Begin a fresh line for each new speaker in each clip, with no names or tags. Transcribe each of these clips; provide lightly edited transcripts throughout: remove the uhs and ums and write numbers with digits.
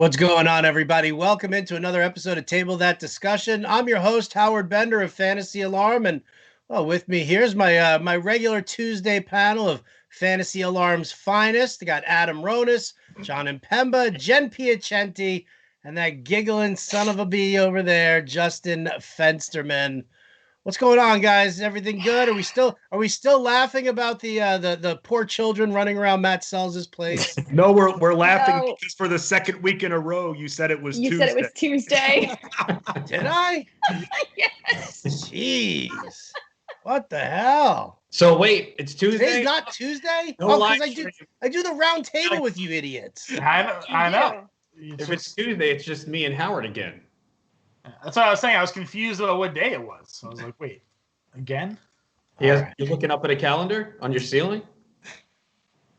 What's going on, everybody? Welcome into another episode of Table That Discussion. I'm your host, Howard Bender of Fantasy Alarm, and with me here's my regular Tuesday panel of Fantasy Alarm's finest. I got Adam Ronis, Jon Impemba, Jen Piacenti, and that giggling son of a bee over there, Justin Fensterman. What's going on, guys? Everything good? Are we still laughing about the poor children running around Matt Sells' place?
No, we're laughing because for the second week in a row you said it was Tuesday.
You said it was Tuesday.
Did I?
Yes.
Jeez. What the hell?
So wait, it's Tuesday?
Today's not Tuesday?
No
because I do the round table with you idiots.
I know.
If it's Tuesday, it's just me and Howard again.
That's what I was saying. I was confused about what day it was. So I was like, wait, again?
Yeah, right. You're looking up at a calendar on your ceiling?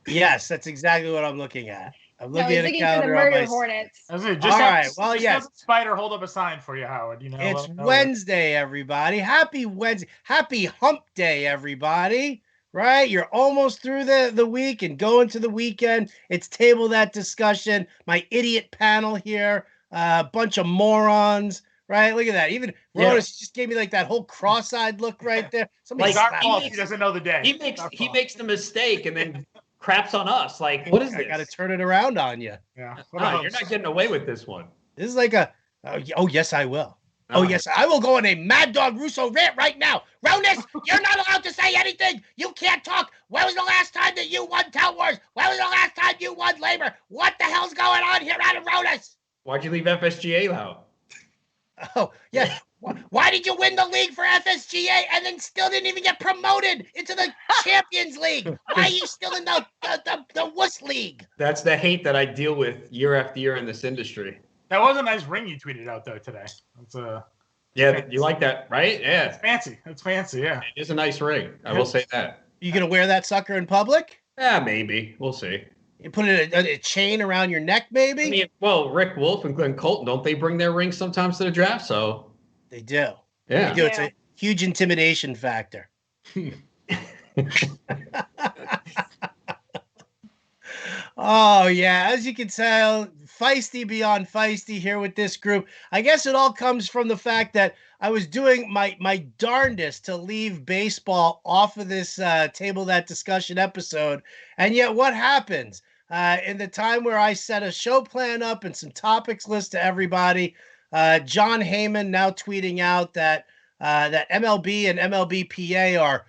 Yes, that's exactly what I'm looking at. I'm looking at a
for
calendar
the murder
on my...
hornets.
All
right. Well, yes.
Spider hold up a sign for you, Howard. You know,
it's Wednesday, everybody. Happy Wednesday. Happy Hump Day, everybody. Right? You're almost through the week and going to the weekend. It's Table That Discussion. My idiot panel here. A bunch of morons. Right? Look at that. Even Ronis just gave me like that whole cross-eyed look right there.
Somebody's our fault. He doesn't know the day.
He makes the mistake and then craps on us. Like, what is this?
I got to turn it around on you.
Yeah.
No, you're not getting away with this one.
This is like oh yes, I will. Oh, yes, I will go on a Mad Dog Russo rant right now. Ronis, you're not allowed to say anything. You can't talk. When was the last time that you won Tout Wars? When was the last time you won Labor? What the hell's going on here, Adam Ronis?
Why'd you leave FSGA out?
Oh, yeah. Why did you win the league for FSGA and then still didn't even get promoted into the Champions League? Why are you still in the Wuss League?
That's the hate that I deal with year after year in this industry.
That was a nice ring you tweeted out, though, today.
Yeah, you like that, right? Yeah.
It's fancy. It's fancy, yeah.
It is a nice ring. I will say that.
You going to wear that sucker in public?
Yeah, maybe. We'll see.
You put a chain around your neck, maybe?
I mean, well, Rick Wolf and Glenn Colton, don't they bring their rings sometimes to the draft? So
they do.
Yeah.
They do. It's a huge intimidation factor. Oh, yeah. As you can tell, feisty beyond feisty here with this group. I guess it all comes from the fact that I was doing my darndest to leave baseball off of this Table That Discussion episode. And yet what happens? In the time where I set a show plan up and some topics list to everybody, Jon Heyman now tweeting out that MLB and MLBPA are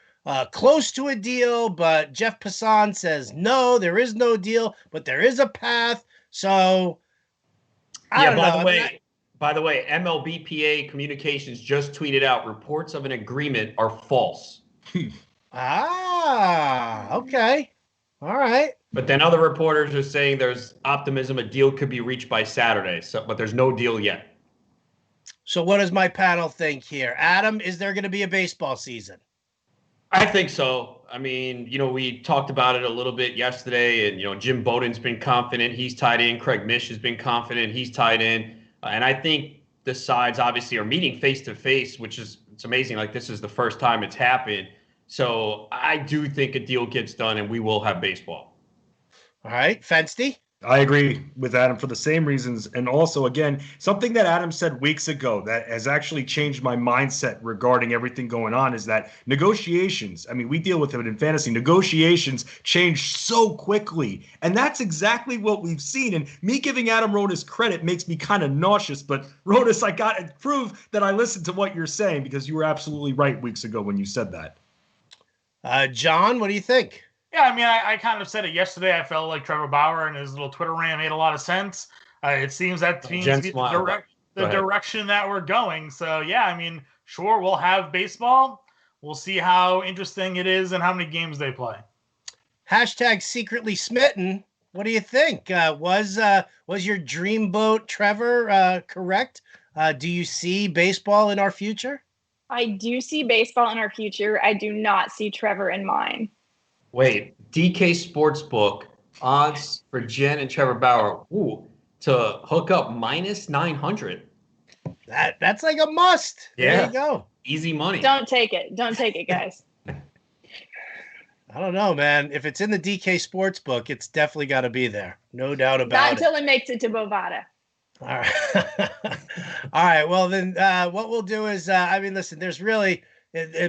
close to a deal, but Jeff Passan says, no, there is no deal, but there is a path. So, I don't know.
By the way, MLBPA Communications just tweeted out reports of an agreement are false.
Okay. All right.
But then other reporters are saying there's optimism a deal could be reached by Saturday, but there's no deal yet.
So what does my panel think here? Adam, is there going to be a baseball season?
I think so. I mean, we talked about it a little bit yesterday, and, Jim Bowden's been confident. He's tied in. Craig Mish has been confident. He's tied in. And I think the sides obviously are meeting face-to-face, it's amazing. Like, this is the first time it's happened. So I do think a deal gets done, and we will have baseball.
All right. Fensty?
I agree with Adam for the same reasons. And also, again, something that Adam said weeks ago that has actually changed my mindset regarding everything going on is that negotiations, I mean, we deal with it in fantasy, negotiations change so quickly. And that's exactly what we've seen. And me giving Adam Ronis credit makes me kind of nauseous. But Ronis, I got to prove that I listened to what you're saying because you were absolutely right weeks ago when you said that.
John, what do you think?
Yeah, I mean, I kind of said it yesterday. I felt like Trevor Bauer and his little Twitter rant made a lot of sense. It seems that seems to be the direction that we're going. So, yeah, I mean, sure, we'll have baseball. We'll see how interesting it is and how many games they play.
Hashtag secretly smitten. What do you think? Was your dreamboat, Trevor, correct? Do you see baseball in our future?
I do see baseball in our future. I do not see Trevor in mine.
Wait, DK Sportsbook odds for Jen and Trevor Bauer to hook up minus 900.
That's like a must.
Yeah.
There you go.
Easy money.
Don't take it. Don't take it, guys.
I don't know, man. If it's in the DK Sportsbook, it's definitely got to be there. No doubt about it.
Not until it makes it to Bovada.
All right. All right. Well, then what we'll do is, I mean, listen, there's really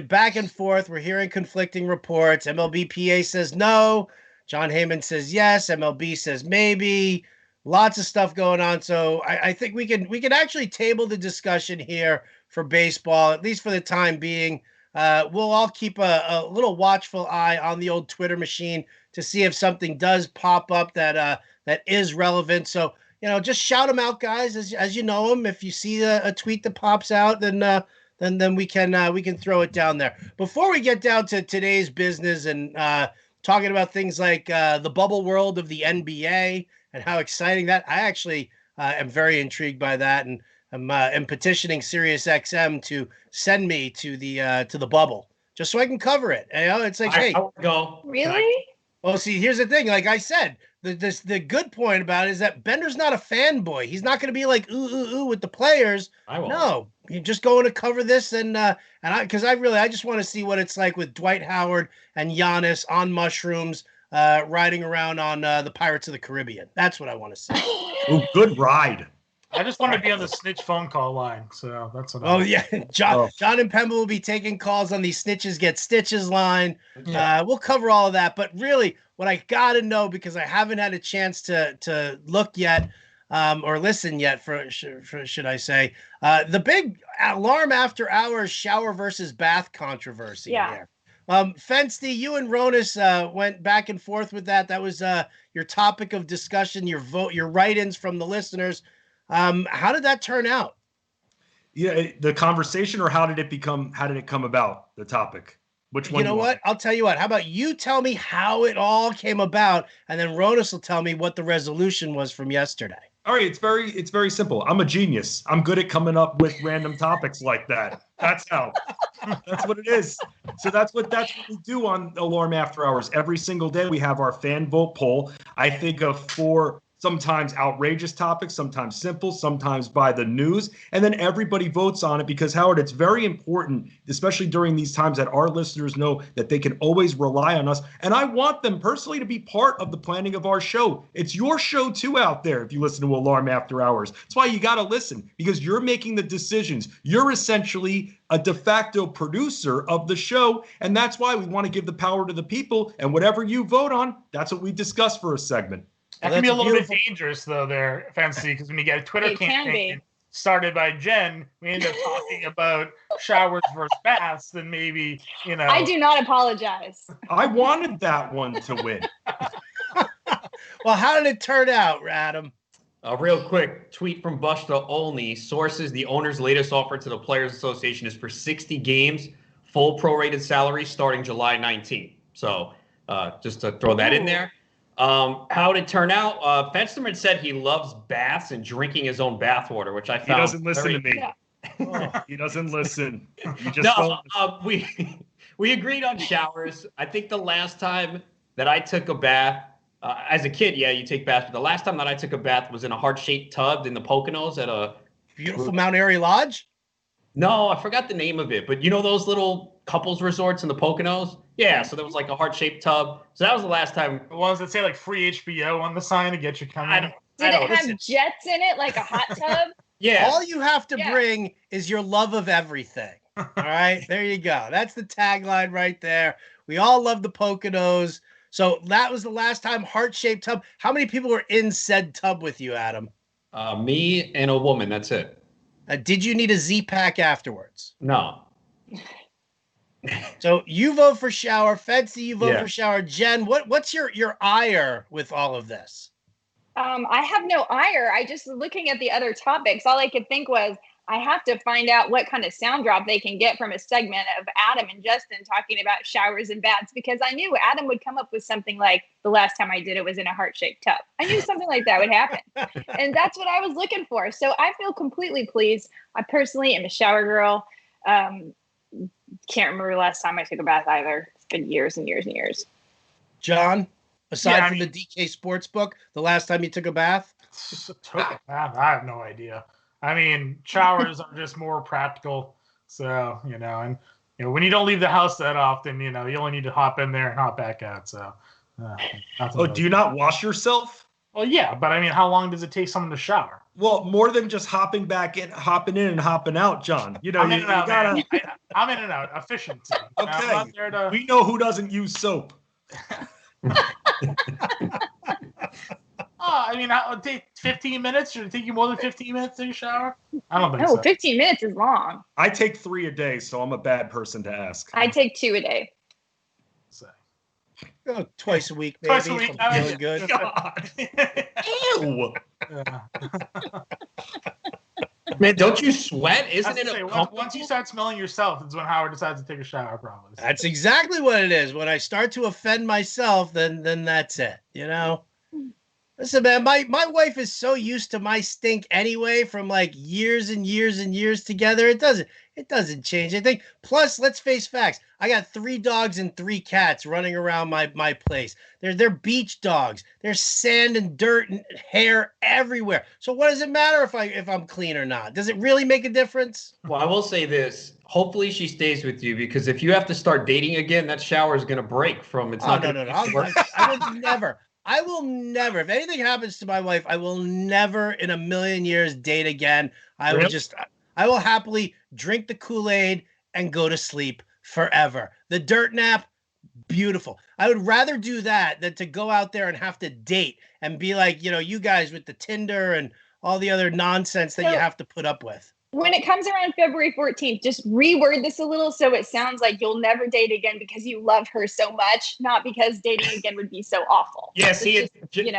back and forth. We're hearing conflicting reports. MLBPA says no. Jon Heyman says yes. MLB says maybe. Lots of stuff going on. So I think we can actually table the discussion here for baseball, at least for the time being. We'll all keep a little watchful eye on the old Twitter machine to see if something does pop up that is relevant. So, just shout them out, guys, as you know them. If you see a tweet that pops out, then we can throw it down there. Before we get down to today's business and talking about things like the bubble world of the NBA and how exciting that, I actually am very intrigued by that, and I'm petitioning SiriusXM to send me to the bubble just so I can cover it. It's like, hey,
go.
Really?
Well, see, here's the thing. Like I said, the good point about it is that Bender's not a fanboy. He's not going to be like ooh with the players.
I won't.
No, you're just going to cover this, and I just want to see what it's like with Dwight Howard and Giannis on mushrooms, riding around on the Pirates of the Caribbean. That's what I want to see.
Ooh, good ride.
I just want to be on the snitch phone call line, so that's what.
Yeah, Jon Impemba will be taking calls on the Snitches Get Stitches line. Yeah. We'll cover all of that, but really, what I gotta know, because I haven't had a chance to look yet, or listen yet, for should I say, the big alarm after hours shower versus bath controversy.
Yeah.
Here. Fensty, you and Ronis went back and forth with that. That was your topic of discussion, your write-ins from the listeners. How did that turn out?
Yeah, the conversation, or how did it come about, the topic? Which one?
You know what? I'll tell you what. How about you tell me how it all came about, and then Ronis will tell me what the resolution was from yesterday.
All right, it's very simple. I'm a genius. I'm good at coming up with random topics like that. That's how. That's what it is. So that's what we do on Alarm After Hours. Every single day we have our fan vote poll. I think of 4 sometimes outrageous topics, sometimes simple, sometimes by the news, and then everybody votes on it because, Howard, it's very important, especially during these times, that our listeners know that they can always rely on us. And I want them personally to be part of the planning of our show. It's your show too out there if you listen to Alarm After Hours. That's why you got to listen, because you're making the decisions. You're essentially a de facto producer of the show, and that's why we want to give the power to the people, and whatever you vote on, that's what we discuss for a segment.
That can be a little bit dangerous, though, there, Fancy, because when you get a Twitter campaign started by Jen, we end up talking about showers versus baths, then maybe,
I do not apologize.
I wanted that one to win.
Well, how did it turn out, Adam?
Real quick, tweet from Buster Olney. Sources, the owner's latest offer to the Players Association is for 60 games, full prorated salary starting July 19th. So just to throw that in there. How did it turn out? Fensterman said he loves baths and drinking his own bathwater, which I found.
He doesn't listen to me.
Yeah.
He doesn't listen. You just
we agreed on showers. I think the last time that I took a bath, as a kid, yeah, you take baths, but the last time that I took a bath was in a heart-shaped tub in the Poconos at a
beautiful Mount Airy Lodge.
No, I forgot the name of it, but you know those little couples resorts in the Poconos? Yeah, so there was like a heart-shaped tub. So that was the last time.
The ones that say like free HBO on the sign to get you coming.
Did it have jets in it, like a hot tub?
Yeah. All you have to bring is your love of everything. All right, there you go. That's the tagline right there. We all love the Poconos. So that was the last time, heart-shaped tub. How many people were in said tub with you, Adam?
Me and a woman. That's it.
Did you need a Z-Pack afterwards?
No.
So you vote for shower. Fetsy, you vote for shower. Jen, what's your ire with all of this?
I have no ire. I just, looking at the other topics, all I could think was, I have to find out what kind of sound drop they can get from a segment of Adam and Justin talking about showers and baths, because I knew Adam would come up with something like, the last time I did it was in a heart-shaped tub. I knew something like that would happen. And that's what I was looking for. So I feel completely pleased. I personally am a shower girl. Can't remember the last time I took a bath either. It's been years and years and years.
John, aside from the DK Sportsbook, the last time you took a bath?
I have no idea. I mean, showers are just more practical. So, and when you don't leave the house that often, you only need to hop in there and hop back out. So,
do you not wash yourself?
Well, yeah, but I mean, how long does it take someone to shower?
Well, more than just hopping in and hopping out, John. You know,
I'm in and out, man. I'm in and out. Efficiency.
Okay.
I'm not there to...
We know who doesn't use soap.
I mean, it'll take 15 minutes. Should it take you more than 15 minutes to take a shower? I don't think so.
15 minutes is long.
I take 3 a day, so I'm a bad person to ask.
I take 2 a day.
So, twice a week, maybe.
Twice a week.
I'm feeling good.
God. Ew.
Man, don't you sweat? Isn't it
once you start smelling yourself, it's when Howard decides to take a shower, probably.
That's exactly what it is. When I start to offend myself, then that's it. You know? Listen, man, my wife is so used to my stink anyway from like years and years and years together. It doesn't change anything. Plus, let's face facts. I got 3 dogs and 3 cats running around my place. They're beach dogs. There's sand and dirt and hair everywhere. So what does it matter if I'm clean or not? Does it really make a difference?
Well, I will say this. Hopefully she stays with you, because if you have to start dating again, that shower is going to break from it's not going to work.
I will never, if anything happens to my wife, I will never in a million years date again. I will happily drink the Kool-Aid and go to sleep forever. The dirt nap, beautiful. I would rather do that than to go out there and have to date and be like, you guys with the Tinder and all the other nonsense that you have to put up with.
When it comes around February 14th, just reword this a little so it sounds like you'll never date again because you love her so much, not because dating again would be so awful.
Yeah, see,
Jen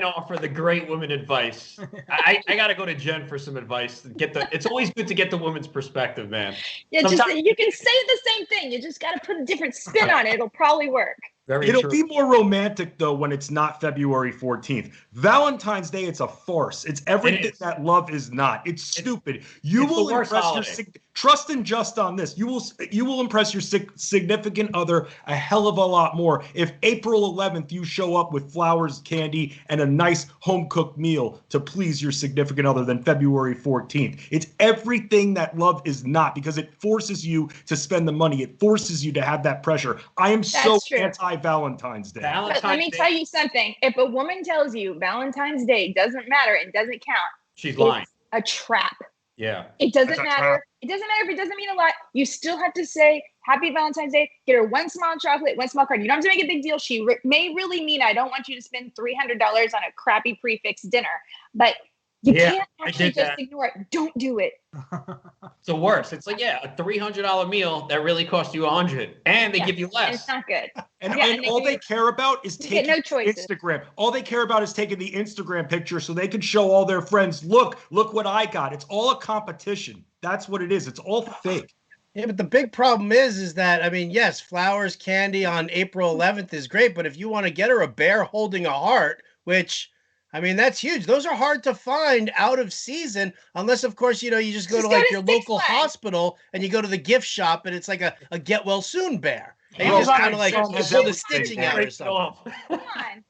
offered the great woman advice. I got to go to Jen for some advice. It's always good to get the woman's perspective, man.
Yeah, you can say the same thing. You just got to put a different spin on it. It'll probably work.
It'll be more romantic, though, when it's not February 14th. Valentine's Day, it's a farce. It's everything that love is not. It's stupid. You will impress trust and just on this. You will impress your significant other a hell of a lot more if April 11th you show up with flowers, candy, and a nice home-cooked meal to please your significant other than February 14th. It's everything that love is not, because it forces you to spend the money. It forces you to have that pressure. I am so anti-Valentine's Day.
But let me tell you something. If a woman tells you Valentine's Day doesn't matter and doesn't count,
she's lying.
It's a trap.
Yeah.
It doesn't matter. It doesn't matter if it doesn't mean a lot. You still have to say Happy Valentine's Day. Get her one small chocolate, one small card. You don't have to make a big deal. She may really mean I don't want you to spend $300 on a crappy prefix dinner, but you can't actually just ignore it. Don't do it.
It's the worst. It's like, a $300 meal that really cost you $100, and they give you less.
It's not good.
And all they care about is taking
Instagram.
All they care about is taking the Instagram picture so they can show all their friends, look what I got. It's all a competition. That's what it is. It's all fake.
Yeah, but the big problem is that, I mean, yes, flowers, candy on April 11th is great, but if you want to get her a bear holding a heart, which... I mean, that's huge. Those are hard to find out of season, unless, of course, you just go to like your local hospital and you go to the gift shop and it's like a get well soon bear. And you just kind of like pull the stitching out or something.
Come on.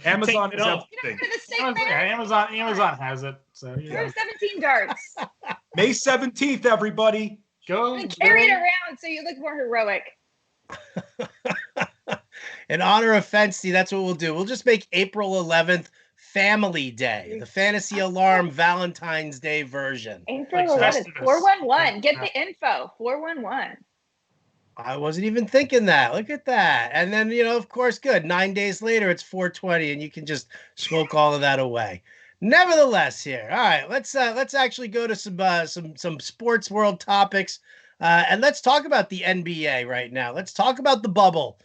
Amazon is everything.
Amazon has it. So
There are 17 darts.
May 17th, everybody.
Go.
Carry it around so you look more heroic.
In honor of Fensty, that's what we'll do. We'll just make April 11th Family Day, the Fantasy Alarm Valentine's Day version.
April 11th, 411. Get the info, 411.
I wasn't even thinking that. Look at that. And then, of course, good. 9 days later, it's 420, and you can just smoke all of that away. Nevertheless, here, all right, let's actually go to some sports world topics, and let's talk about the NBA right now. Let's talk about the bubble.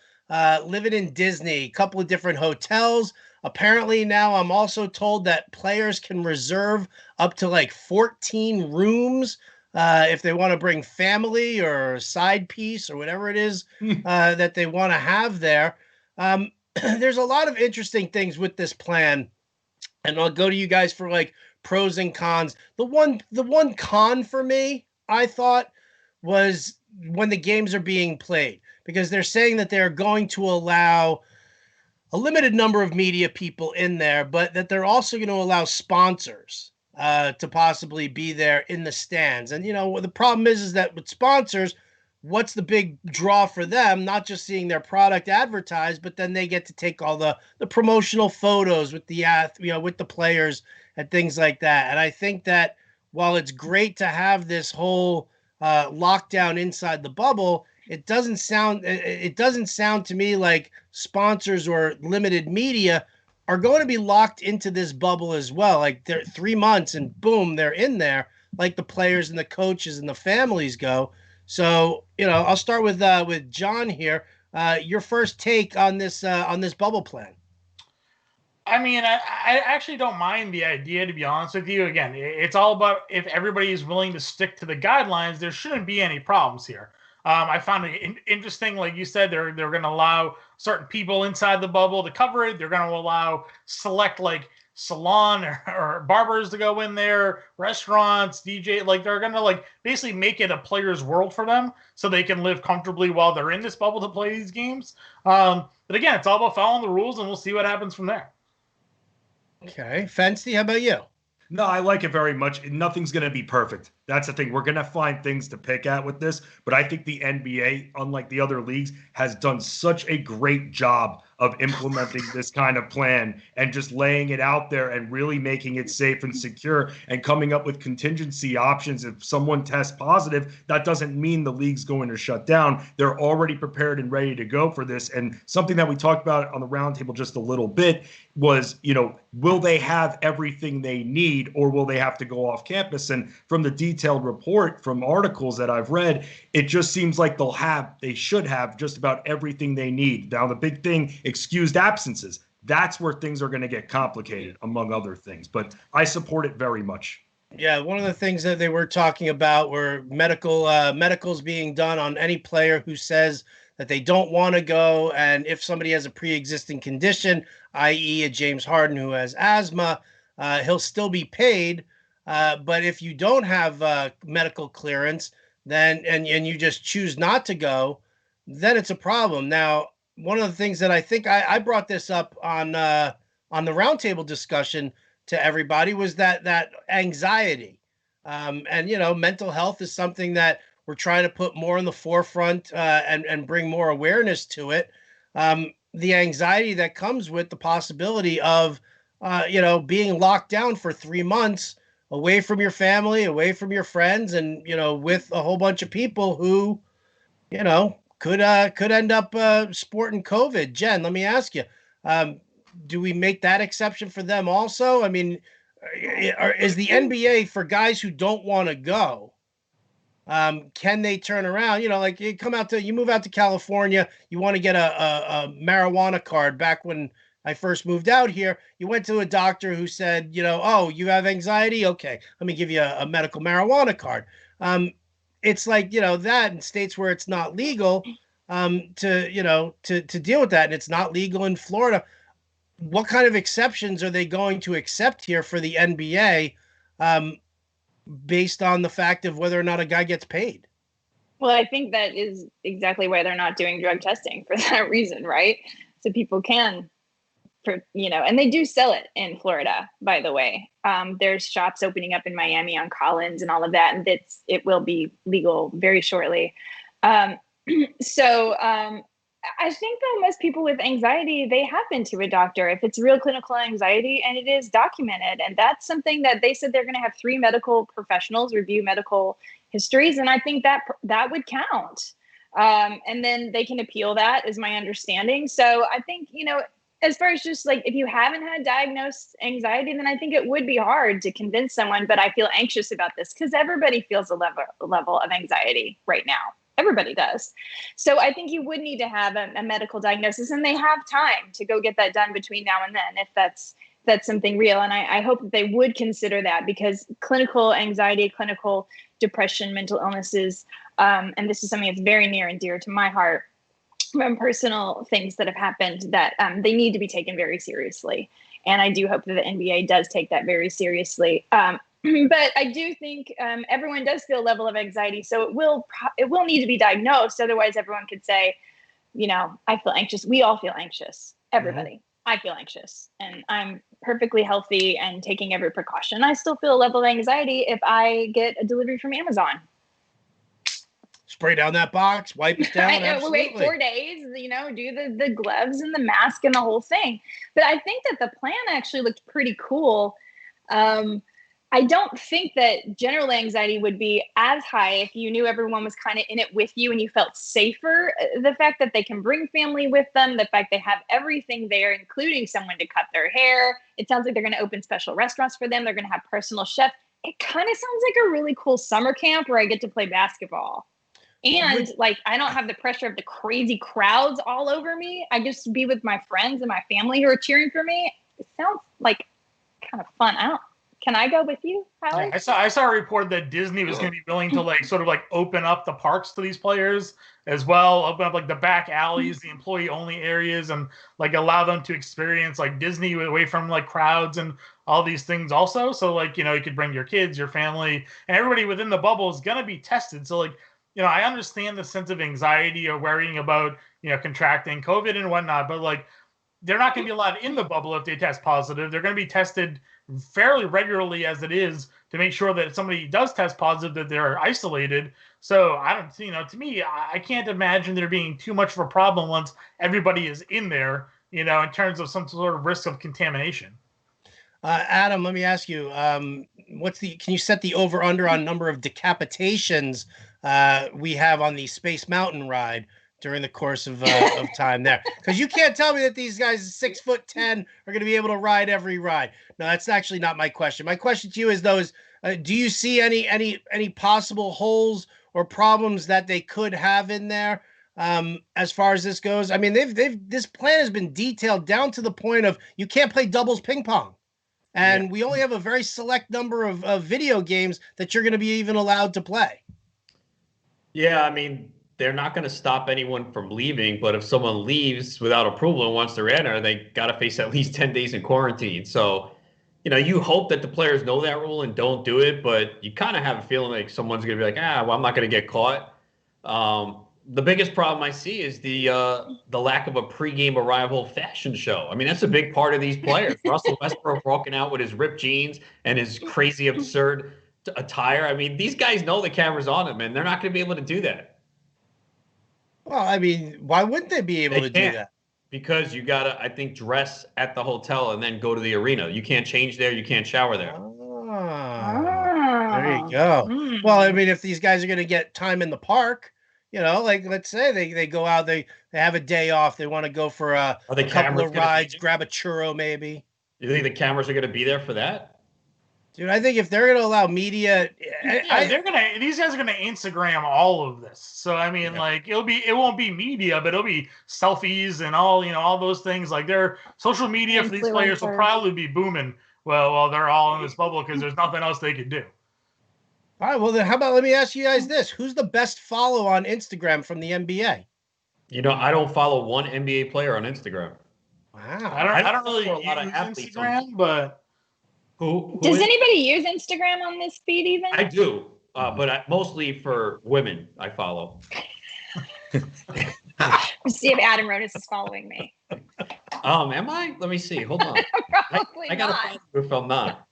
Living in Disney, a couple of different hotels. Apparently now I'm also told that players can reserve up to like 14 rooms if they want to bring family or a side piece or whatever it is that they want to have there. There's a lot of interesting things with this plan, and I'll go to you guys for like pros and cons. The one con for me, I thought, was when the games are being played, because they're saying that they're going to allow a limited number of media people in there, but that they're also going to allow sponsors to possibly be there in the stands. And, the problem is that with sponsors, what's the big draw for them? Not just seeing their product advertised, but then they get to take all the promotional photos with the with the players and things like that. And I think that while it's great to have this whole lockdown inside the bubble, it doesn't sound to me like sponsors or limited media are going to be locked into this bubble as well. Like they're 3 months and boom, they're in there, like the players and the coaches and the families go. So, I'll start with Jon here. Your first take on this bubble plan.
I mean, I actually don't mind the idea, to be honest with you. Again, it's all about if everybody is willing to stick to the guidelines, there shouldn't be any problems here. I found it interesting, like you said, they're going to allow certain people inside the bubble to cover it. They're going to allow select like salon or barbers to go in there, restaurants, DJ, like they're going to like basically make it a player's world for them so they can live comfortably while they're in this bubble to play these games. But again, it's all about following the rules, and we'll see what happens from there.
Okay. Fensty, how about you?
No, I like it very much. Nothing's going to be perfect. That's the thing. We're going to find things to pick at with this. But I think the NBA, unlike the other leagues, has done such a great job of implementing this kind of plan and just laying it out there and really making it safe and secure and coming up with contingency options. If someone tests positive, that doesn't mean the league's going to shut down. They're already prepared and ready to go for this. And something that we talked about on the roundtable just a little bit was, will they have everything they need or will they have to go off campus? And from the detailed report from articles that I've read, it just seems like they should have just about everything they need. Now, the big thing, excused absences. That's where things are going to get complicated, among other things. But I support it very much.
Yeah, one of the things that they were talking about were medicals being done on any player who says that they don't want to go. And if somebody has a pre-existing condition, i.e. a James Harden who has asthma, he'll still be paid. But if you don't have medical clearance, then and you just choose not to go, then it's a problem. Now, one of the things that I think I brought this up on the roundtable discussion to everybody was that anxiety, and mental health is something that we're trying to put more in the forefront and bring more awareness to it. The anxiety that comes with the possibility of being locked down for 3 months away from your family, away from your friends, and with a whole bunch of people who could end up sporting COVID. Jen, let me ask you, do we make that exception for them also? I mean, is the NBA for guys who don't want to go? Can they turn around? Like you move out to California, you want to get a marijuana card. Back when I first moved out here, you went to a doctor who said, oh, you have anxiety? Okay, let me give you a medical marijuana card. It's like, that in states where it's not legal to deal with that. And it's not legal in Florida. What kind of exceptions are they going to accept here for the NBA based on the fact of whether or not a guy gets paid?
Well, I think that is exactly why they're not doing drug testing for that reason, right? So people can, and they do sell it in Florida, by the way. There's shops opening up in Miami on Collins and all of that, and it will be legal very shortly. So I think that most people with anxiety, they have been to a doctor if it's real clinical anxiety and it is documented. And that's something that they said they're going to have 3 medical professionals review medical histories. And I think that would count. And then they can appeal that, is my understanding. So I think, as far as just like if you haven't had diagnosed anxiety, then I think it would be hard to convince someone. But I feel anxious about this because everybody feels a level of anxiety right now. Everybody does. So I think you would need to have a medical diagnosis, and they have time to go get that done between now and then if that's something real. And I hope that they would consider that, because clinical anxiety, clinical depression, mental illnesses, and this is something that's very near and dear to my heart, from personal things that have happened, that they need to be taken very seriously. And I do hope that the NBA does take that very seriously. But I do think everyone does feel a level of anxiety. So it will need to be diagnosed. Otherwise, everyone could say, I feel anxious. We all feel anxious. Everybody. Mm-hmm. I feel anxious. And I'm perfectly healthy and taking every precaution. I still feel a level of anxiety if I get a delivery from Amazon.
spray down that box, wipe it down.
I know, wait 4 days, do the gloves and the mask and the whole thing. But I think that the plan actually looked pretty cool. I don't think that general anxiety would be as high if you knew everyone was kind of in it with you and you felt safer. The fact that they can bring family with them, the fact they have everything there, including someone to cut their hair. It sounds like they're going to open special restaurants for them. They're going to have personal chefs. It kind of sounds like a really cool summer camp where I get to play basketball. And I don't have the pressure of the crazy crowds all over me. I just be with my friends and my family who are cheering for me. It sounds like kind of fun. Can I go with you, Alex?
I saw a report that Disney was going to be willing to open up the parks to these players as well, open up the back alleys, the employee only areas, and allow them to experience Disney away from crowds and all these things also. So you could bring your kids, your family, and everybody within the bubble is going to be tested. So I understand the sense of anxiety or worrying about contracting COVID and whatnot, but they're not going to be allowed in the bubble if they test positive. They're going to be tested fairly regularly as it is to make sure that if somebody does test positive that they're isolated. So I don't, to me, I can't imagine there being too much of a problem once everybody is in there, in terms of some sort of risk of contamination.
Adam, let me ask you, can you set the over under on number of decapitations we have on the Space Mountain ride during the course of time there? Because you can't tell me that these guys 6'10" are going to be able to ride every ride. No, that's actually not my question. My question to you is do you see any possible holes or problems that they could have in there as far as this goes? I mean, this plan has been detailed down to the point of you can't play doubles ping pong. And we only have a very select number of video games that you're going to be even allowed to play.
Yeah, I mean, they're not going to stop anyone from leaving, but if someone leaves without approval and wants to enter, they got to face at least 10 days in quarantine. So, you hope that the players know that rule and don't do it, but you kind of have a feeling like someone's going to be like, well, I'm not going to get caught. The biggest problem I see is the lack of a pregame arrival fashion show. I mean, that's a big part of these players. Russell Westbrook walking out with his ripped jeans and his crazy, absurd attire. I mean, these guys know the camera's on them, and they're not going to be able to do that.
Well, I mean, why wouldn't they be able to do that?
Because you got to, I think, dress at the hotel and then go to the arena. You can't change there. You can't shower there.
There you go. Well, I mean, if these guys are going to get time in the park, let's say they go out, they have a day off. They want to go for a couple of rides, grab a churro maybe.
You think the cameras are going to be there for that?
Dude, I think if they're going to allow media,
these guys are going to Instagram all of this. So I mean, it won't be media, but it'll be selfies and all those things. Their social media for these players will probably be booming while they're all in this bubble because there's nothing else they could do.
All right, well then, how about let me ask you guys this: who's the best follow on Instagram from the NBA?
I don't follow one NBA player on Instagram.
Wow,
I don't really use Instagram, but.
Who does anybody use Instagram on this feed even?
I do, but mostly for women I follow.
Let's see if Adam Ronis is following me.
Am I? Let me see. Hold on.
Probably
I got to follow if I'm not.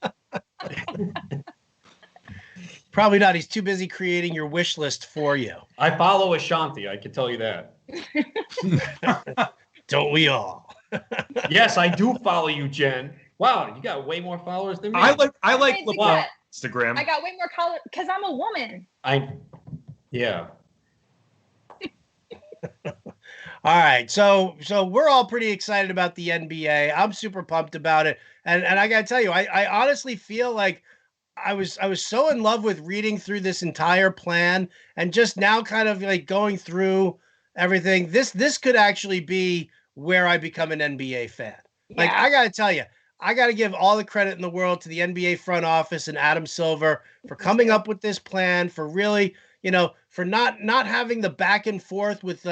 Probably not. He's too busy creating your wish list for you.
I follow Ashanti. I can tell you that.
Don't we all?
Yes, I do follow you, Jen. Wow, you got way more followers than me.
I like LeBron Instagram.
I got way more color because I'm a woman.
Yeah. All right, so we're all pretty excited about the NBA. I'm super pumped about it, and I gotta tell you, I honestly feel like I was so in love with reading through this entire plan and just now kind of going through everything. This could actually be where I become an NBA fan. Yeah. I gotta tell you. I got to give all the credit in the world to the NBA front office and Adam Silver for coming up with this plan, for really, for not having the back and forth with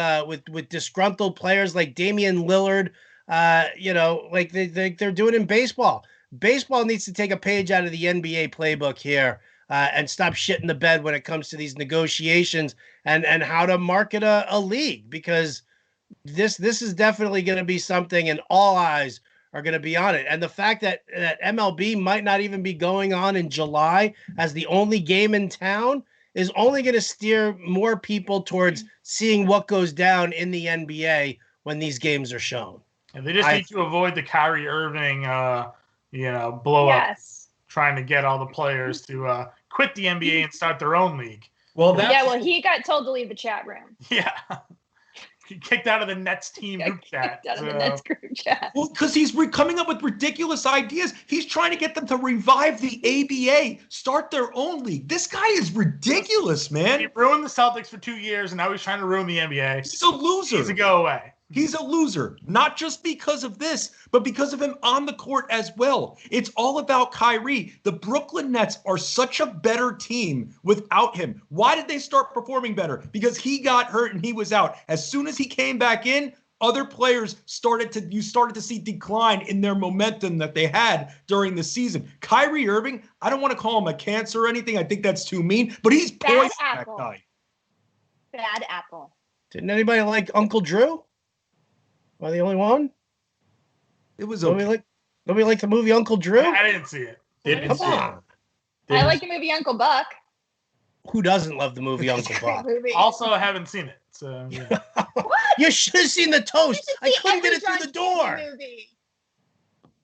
disgruntled players like Damian Lillard, like they're doing in baseball. Baseball needs to take a page out of the NBA playbook here and stop shitting the bed when it comes to these negotiations and how to market a league, because this is definitely going to be something, and all eyes are going to be on it. And the fact that MLB might not even be going on in July as the only game in town is only going to steer more people towards seeing what goes down in the NBA when these games are shown.
And they just need to avoid the Kyrie Irving, blow up, trying to get all the players to quit the NBA and start their own league.
Well, he got told to leave the chat room.
Yeah. Kicked out of the Nets team group chat.
Kicked out of the Nets group chat.
Well, because he's coming up with ridiculous ideas. He's trying to get them to revive the ABA, start their own league. This guy is ridiculous, man.
He ruined the Celtics for 2 years, and now he's trying to ruin the NBA.
He's a loser.
He's a go away.
He's a loser, not just because of this, but because of him on the court as well. It's all about Kyrie. The Brooklyn Nets are such a better team without him. Why did they start performing better? Because he got hurt and he was out. As soon as he came back in, other players started to see decline in their momentum that they had during the season. Kyrie Irving, I don't want to call him a cancer or anything. I think that's too mean, but he's poison, that guy.
Bad apple.
Didn't anybody like Uncle Drew? Am I the only one?
It was okay.
Nobody like the movie Uncle Drew?
I didn't see it.
Come on.
I like the movie Uncle Buck.
Who doesn't love the movie Uncle Buck?
Also, I haven't seen it. So yeah.
You should have seen the toast. I couldn't get it through the door.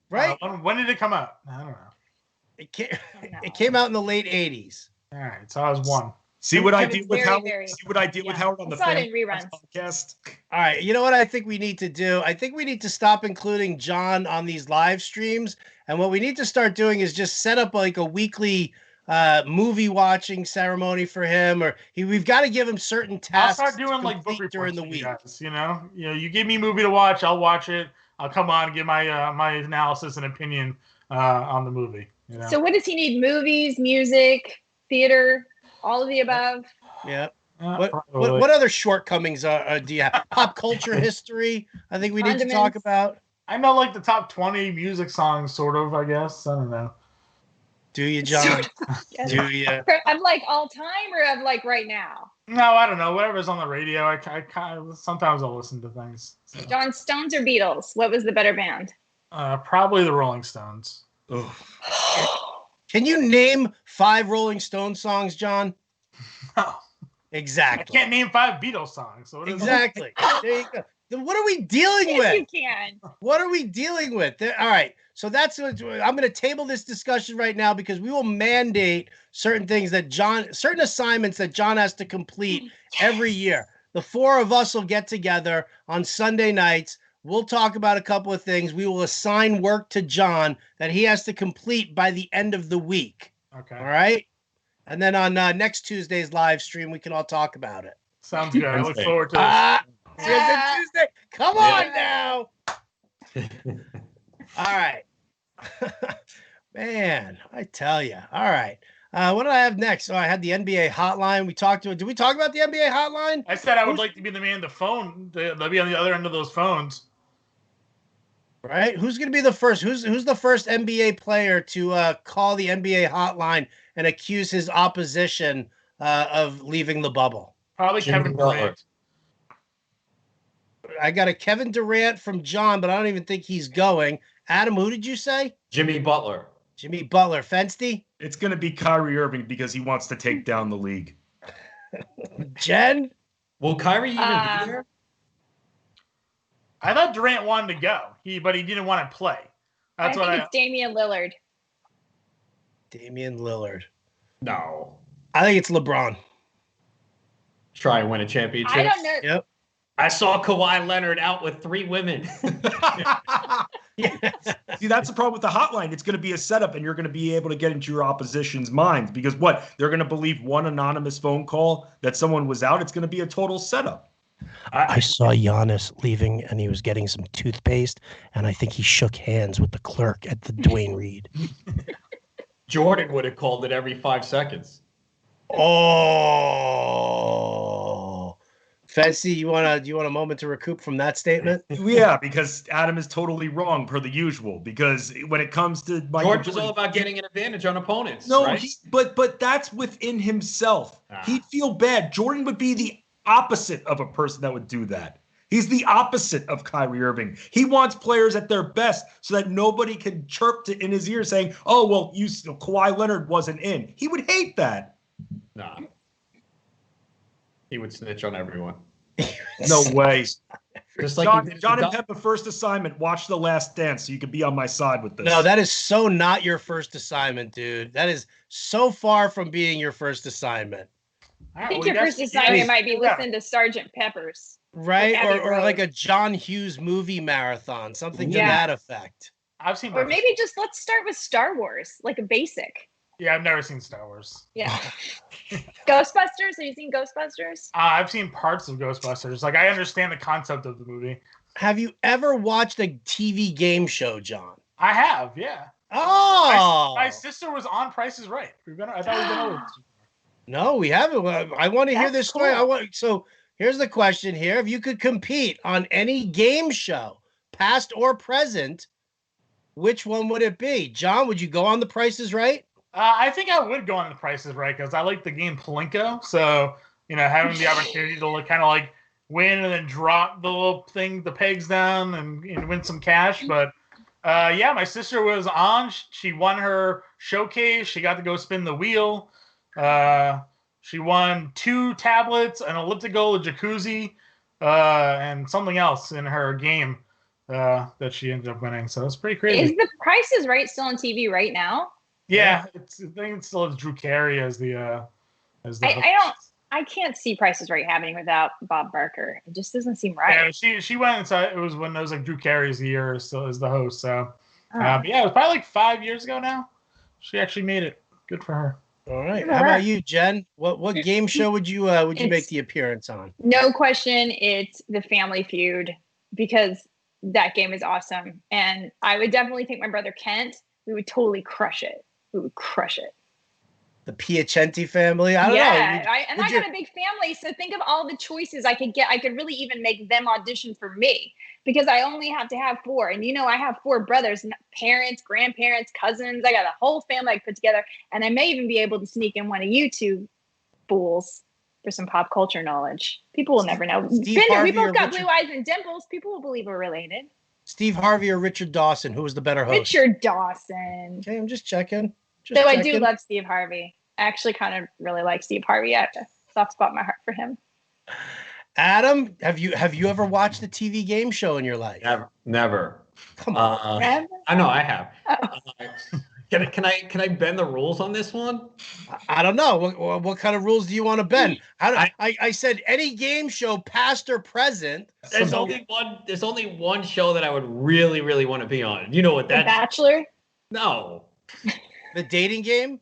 Right?
When did it come out? I don't know.
It came out in the late 80s.
All right, so I was one.
See what I did with Howard on the
podcast.
All right, you know what I think we need to do? I think we need to stop including Jon on these live streams. And what we need to start doing is just set up like a weekly movie watching ceremony for him, or we've got to give him certain tasks.
I'll start doing like book reports during the week. Guys, you give me a movie to watch, I'll watch it. I'll come on and give my my analysis and opinion on the movie.
So what does he need? Movies, music, theater? All of the above.
Yeah. What other shortcomings do you have? Pop culture history, I think we need to talk about.
I know like the top 20 music songs, sort of, I guess. I don't know.
Do you, Jon? Do you?
Of like all time or of like right now?
No, I don't know. Whatever's on the radio, I kind of, sometimes I'll listen to things. So.
Jon, Stones or Beatles? What was the better band?
Probably the Rolling Stones.
Can you name 5 Rolling Stone songs, Jon?
No.
Exactly.
I can't name 5 Beatles songs. So
exactly. There you go. Then what are we dealing with?
You can.
What are we dealing with? All right. So that's what I'm going to table this discussion right now because we will mandate certain things that certain assignments that Jon has to complete every year. The 4 of us will get together on Sunday nights. We'll talk about a couple of things. We will assign work to Jon that he has to complete by the end of the week.
Okay.
All right. And then on next Tuesday's live stream, we can all talk about it.
Sounds good. I look forward to it.
Tuesday. Come on now. All right. Man, I tell you. All right. What did I have next? Oh, I had the NBA hotline. Did we talk about the NBA hotline?
I said I would like to be the man on the phone. They'll be on the other end of those phones.
Right? Who's going to be the first? Who's the first NBA player to call the NBA hotline and accuse his opposition of leaving the bubble?
Probably Kevin Durant.
I got a Kevin Durant from Jon, but I don't even think he's going. Adam, who did you say?
Jimmy Butler.
Jimmy Butler. Fensty?
It's going to be Kyrie Irving because he wants to take down the league.
Jen?
Will Kyrie even be there?
I thought Durant wanted to go, but he didn't want to play.
I think it's Damian Lillard.
Damian Lillard.
No.
I think it's LeBron.
Try and win a championship.
I don't know.
Yep.
I saw Kawhi Leonard out with 3 women.
Yes.
See, that's the problem with the hotline. It's going to be a setup, and you're going to be able to get into your opposition's minds because they're going to believe one anonymous phone call that someone was out. It's going to be a total setup.
I saw Giannis leaving, and he was getting some toothpaste, and I think he shook hands with the clerk at the Dwayne Reed.
Jordan would have called it every 5 seconds.
Oh. Fancy, do you want a moment to recoup from that statement?
Yeah, because Adam is totally wrong per the usual. Because when it comes to
George is all about getting an advantage on opponents.
No,
right?
but that's within himself. He'd feel bad. Jordan would be the opposite of a person that would do that. He's the opposite of Kyrie Irving. He wants players at their best so that nobody can chirp in his ear saying, "Oh, well, Kawhi Leonard wasn't in." He would hate that.
Nah. He would snitch on everyone.
No way.
Just like
Jon Impemba, first assignment, watch The Last Dance so you could be on my side with this.
No, that is so not your first assignment, dude. That is so far from being your first assignment.
I think your first assignment might be listening to Sgt. Pepper's.
Right? Or like a John Hughes movie marathon, something to that effect.
I've seen.
Or maybe just let's start with Star Wars, like a basic.
Yeah, I've never seen Star Wars.
Yeah. Ghostbusters? Have you seen Ghostbusters?
I've seen parts of Ghostbusters. Like, I understand the concept of the movie.
Have you ever watched a TV game show, John?
I have, yeah.
Oh!
My sister was on Price is Right. I thought we've been over this.
No, we haven't. I want to hear this story.
Cool.
So here's the question here. If you could compete on any game show, past or present, which one would it be? John, would you go on The Price is Right?
I think I would go on The Price is Right because I like the game Plinko. So, having the opportunity to kind of like win and then drop the little thing, the pegs down and win some cash. But yeah, my sister was on. She won her showcase. She got to go spin the wheel. She won 2 tablets, an elliptical, a jacuzzi, and something else in her game that she ended up winning. So it's pretty crazy.
Is The Price is Right still on TV right now?
Yeah, I think it still has Drew Carey as the
I can't see Price is Right happening without Bob Barker. It just doesn't seem right.
Yeah, she went inside. It was when it was like Drew Carey's year still as the host. So, but yeah, it was probably like 5 years ago now. She actually made it. Good for her.
All right. How about you, Jen? What game show would you make the appearance on?
No question, it's The Family Feud because that game is awesome, and I would definitely take my brother Kent. We would totally crush it. We would crush it.
The Piacenti family? I don't know.
I got a big family, so think of all the choices I could get. I could really even make them audition for me because I only have to have 4. And I have 4 brothers, parents, grandparents, cousins. I got a whole family I could put together. And I may even be able to sneak in one of you 2 fools for some pop culture knowledge. People will never know. Bender, we both got blue eyes and dimples. People will believe we're related.
Steve Harvey or Richard Dawson? Who was the better host?
Richard Dawson.
Okay, I'm just checking.
I do love Steve Harvey. I actually kind of really like Steve Harvey. I have a soft spot in my heart for him.
Adam, have you ever watched a TV game show in your life?
Never.
Come on.
I know I have. Can I bend the rules on this one?
I don't know. What kind of rules do you want to bend? I said any game show, past or present.
There's only one show that I would really, really want to be on. You know what that?
The Bachelor?
No.
The dating game?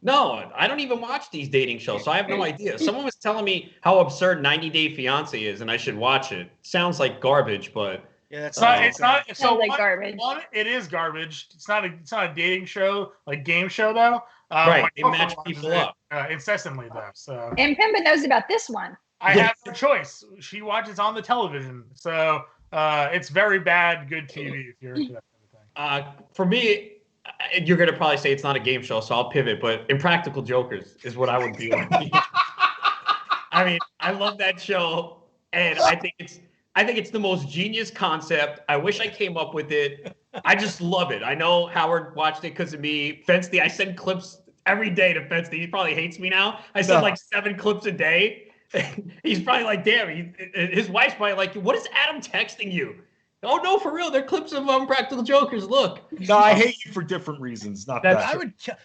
No, I don't even watch these dating shows, so I have no idea. Someone was telling me how absurd 90 Day Fiancé is, and I should watch it. Sounds like garbage, but
yeah,
it's not. So
like garbage.
It is garbage. It's not a dating show, like game show though.
Right, they match people up
incessantly though. So
Impemba knows about this one.
I have no choice. She watches on the television, so it's very bad. Good TV if you're into that kind of thing.
For me. You're going to probably say it's not a game show, so I'll pivot, but Impractical Jokers is what I would be on. I mean, I love that show, and I think it's the most genius concept. I wish I came up with it. I just love it. I know Howard watched it because of me. Fensty, I send clips every day to Fensty. He probably hates me now. I send like 7 clips a day. He's probably like, damn, his wife's probably like, what is Adam texting you? Oh no, for real! They're clips of Impractical Jokers. Look.
No, I hate you for different reasons. Not that.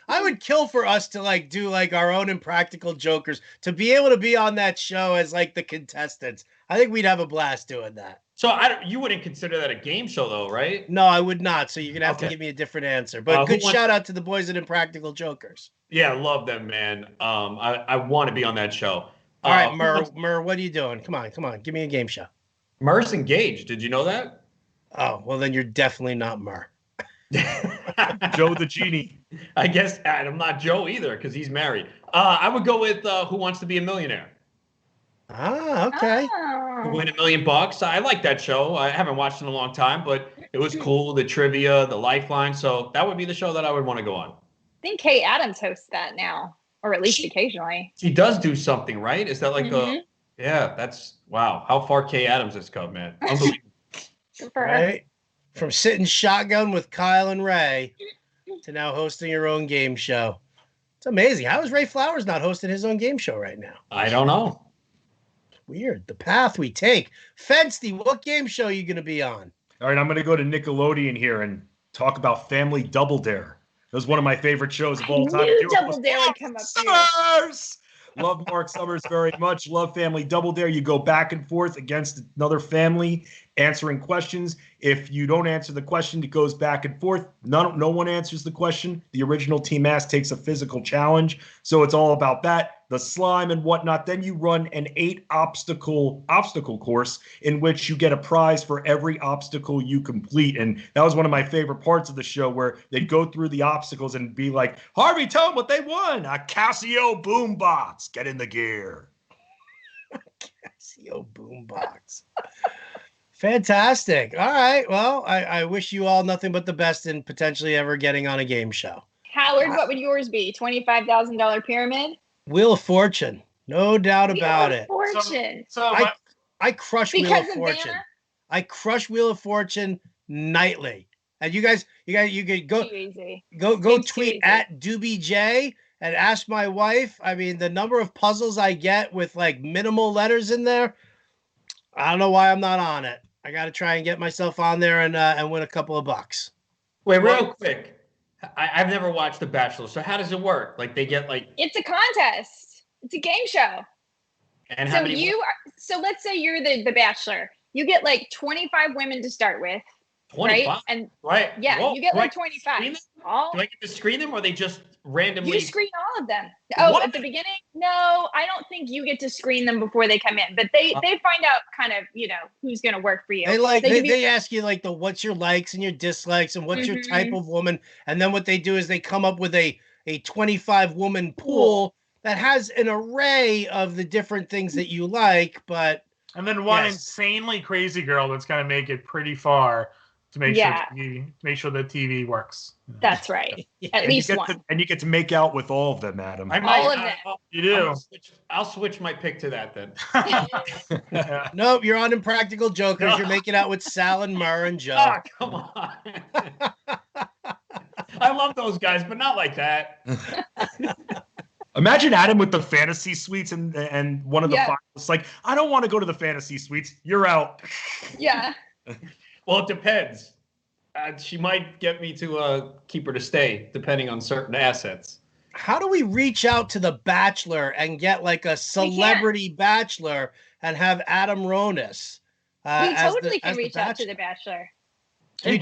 I would kill for us to do our own Impractical Jokers to be able to be on that show as the contestants. I think we'd have a blast doing that.
So you wouldn't consider that a game show though, right?
No, I would not. So you're gonna have to give me a different answer. But good shout out to the boys at Impractical Jokers.
Yeah, I love them, man. I want to be on that show.
All right, Murr, what are you doing? Come on, give me a game show.
Murr's engaged. Did you know that?
Oh, well, then you're definitely not Murr.
Joe the Genie.
I guess I'm not Joe either because he's married. I would go with Who Wants to Be a Millionaire.
Ah, okay.
Win $1 million. I like that show. I haven't watched it in a long time, but it was cool. The trivia, the lifeline. So that would be the show that I would want to go on.
I think Kay Adams hosts that now, or at least occasionally.
She does do something, right? Is that like yeah, that's wow. How far Kay Adams has come, man. Unbelievable.
Right? From sitting shotgun with Kyle and Ray to now hosting your own game show. It's amazing. How is Ray Flowers not hosting his own game show right now?
I don't know.
Weird. The path we take. Fensty, what game show are you going to be on?
All right, I'm going to go to Nickelodeon here and talk about Family Double Dare. It was one of my favorite shows of all time.
I knew Double Dare would come up here.
Love Mark Summers very much. Love Family Double Dare. You go back and forth against another family answering questions. If you don't answer the question, it goes back and forth. No one answers the question. The original team asked takes a physical challenge. So it's all about that, the slime and whatnot. Then you run an 8 obstacle course in which you get a prize for every obstacle you complete. And that was one of my favorite parts of the show, where they'd go through the obstacles and be like, Harvey, tell them what they won. A Casio boombox. Get in the gear.
Casio boombox. Fantastic. All right. Well, I wish you all nothing but the best in potentially ever getting on a game show.
Howard, what would yours be? $25,000 pyramid?
Wheel of Fortune. No doubt about it.
Fortune.
I crush Wheel of Fortune. I crush Wheel of Fortune nightly. And you could go tweet at DoobieJ and ask my wife. I mean, the number of puzzles I get with like minimal letters in there, I don't know why I'm not on it. I got to try and get myself on there and win a couple of bucks.
Wait, real quick. I've never watched The Bachelor, so how does it work? Like they get like
it's a contest. It's a game show.
And how many?
So let's say you're the Bachelor. You get like 25 women to start with.
25?
Right? And
right.
Yeah,
Whoa,
you get like 25.
Do I get to screen them, or they just randomly?
You screen all of them. Oh,
What?
at the beginning? No, I don't think you get to screen them before they come in. But they find out kind of, who's going to work for you.
They ask you like what's your likes and your dislikes and what's your type of woman. And then what they do is they come up with a 25 woman pool that has an array of the different things that you like.
And then one insanely crazy girl that's going to make it pretty far to make sure the TV works.
That's right. At least one.
And you get to make out with all of them, Adam.
All of them.
You do.
I'll switch my pick to that then.
Nope, you're on Impractical Jokers. You're making out with Sal and Murr and Joe.
Oh, come on. I love those guys, but not like that.
Imagine Adam with the fantasy suites and one of the finalists like, I don't want to go to the fantasy suites. You're out.
Yeah.
Well, it depends. She might get me to keep her to stay, depending on certain assets.
How do we reach out to the Bachelor and get like a celebrity Bachelor and have Adam Ronis?
We totally can reach out to the Bachelor.
Hey,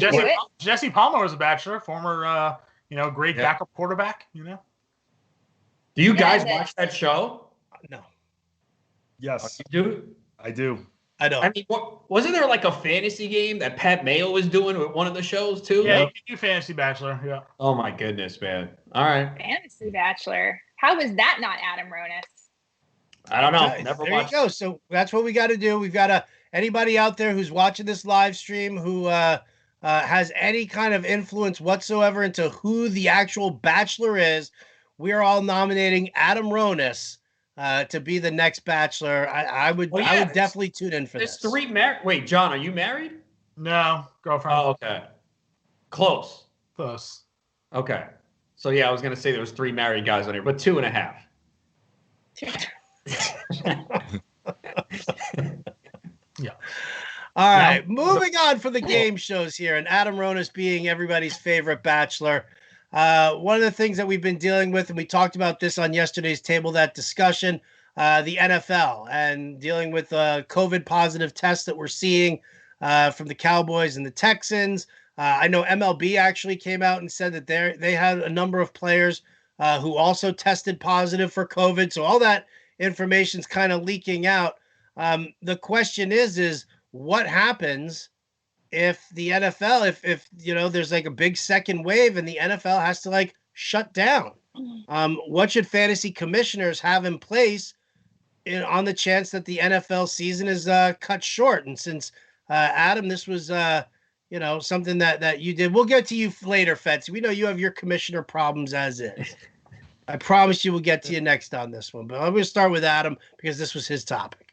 Jesse Palmer was a Bachelor, former, great backup quarterback.
Do you guys watch that show?
No.
Yes.
You do?
I do.
I don't.
I mean, wasn't there like a fantasy game that Pat Mayo was doing with one of the shows too?
Yeah, you can do Fantasy Bachelor. Yeah.
Oh my goodness, man! All right.
Fantasy Bachelor. How is that not Adam Ronis?
I don't know.
Okay,
Never
there
watched.
You go. So that's what we got to do. We've got to anybody out there who's watching this live stream who has any kind of influence whatsoever into who the actual Bachelor is. We are all nominating Adam Ronis to be the next Bachelor. I would definitely tune in for
this.
There's
3 married. Wait, John, are you married?
No, girlfriend.
Oh, okay. Close.
Okay.
So yeah, I was gonna say there was 3 married guys on here, but 2.5.
Yeah.
All right, moving on for the game shows here, and Adam Ronis being everybody's favorite Bachelor. One of the things that we've been dealing with, and we talked about this on yesterday's Table That Discussion, the NFL and dealing with COVID positive tests that we're seeing from the Cowboys and the Texans. I know MLB actually came out and said that they had a number of players who also tested positive for COVID. So all that information's kind of leaking out. The question is what happens if the NFL, if there's like a big second wave and the NFL has to like shut down? What should fantasy commissioners have in place on the chance that the NFL season is cut short? And since Adam, this was something that you did. We'll get to you later, Fetz. We know you have your commissioner problems as is. I promise you we'll get to you next on this one. But I'm going to start with Adam because this was his topic.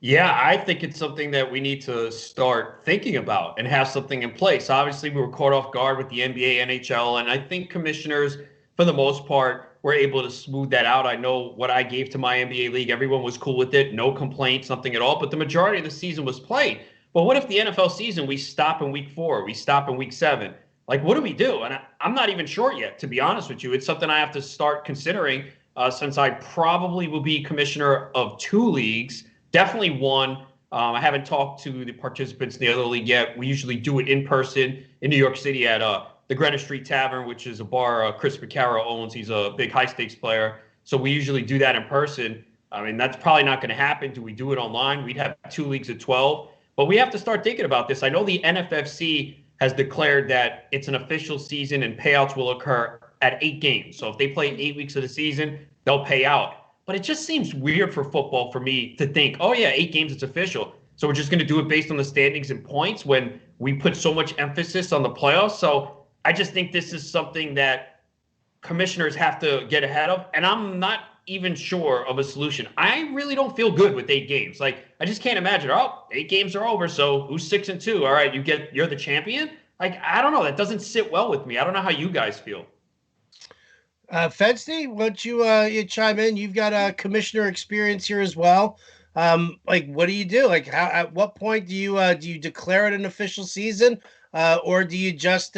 Yeah, I think it's something that we need to start thinking about and have something in place. Obviously, we were caught off guard with the NBA, NHL, and I think commissioners for the most part, we're able to smooth that out. I know what I gave to my NBA league. Everyone was cool with it. No complaints, nothing at all. But the majority of the season was played. But what if the NFL season, we stop in week 4, we stop in week 7? Like, what do we do? And I'm not even sure yet, to be honest with you. It's something I have to start considering since I probably will be commissioner of 2 leagues, definitely 1. I haven't talked to the participants in the other league yet. We usually do it in person in New York City at the Greenwich Street Tavern, which is a bar Chris Picaro owns. He's a big high-stakes player. So we usually do that in person. I mean, that's probably not going to happen. Do we do it online? We'd have 2 leagues of 12. But we have to start thinking about this. I know the NFFC has declared that it's an official season and payouts will occur at 8 games. So if they play 8 weeks of the season, they'll pay out. But it just seems weird for football for me to think, oh, yeah, 8 games, it's official. So we're just going to do it based on the standings and points when we put so much emphasis on the playoffs. So I just think this is something that commissioners have to get ahead of. And I'm not even sure of a solution. I really don't feel good with 8 games. Like, I just can't imagine, 8 games are over, so who's 6-2? All right, you're the champion? Like, I don't know. That doesn't sit well with me. I don't know how you guys feel.
Fensty, why don't you chime in? You've got commissioner experience here as well. Like, what do you do? Like, at what point do you declare it an official season, or do you just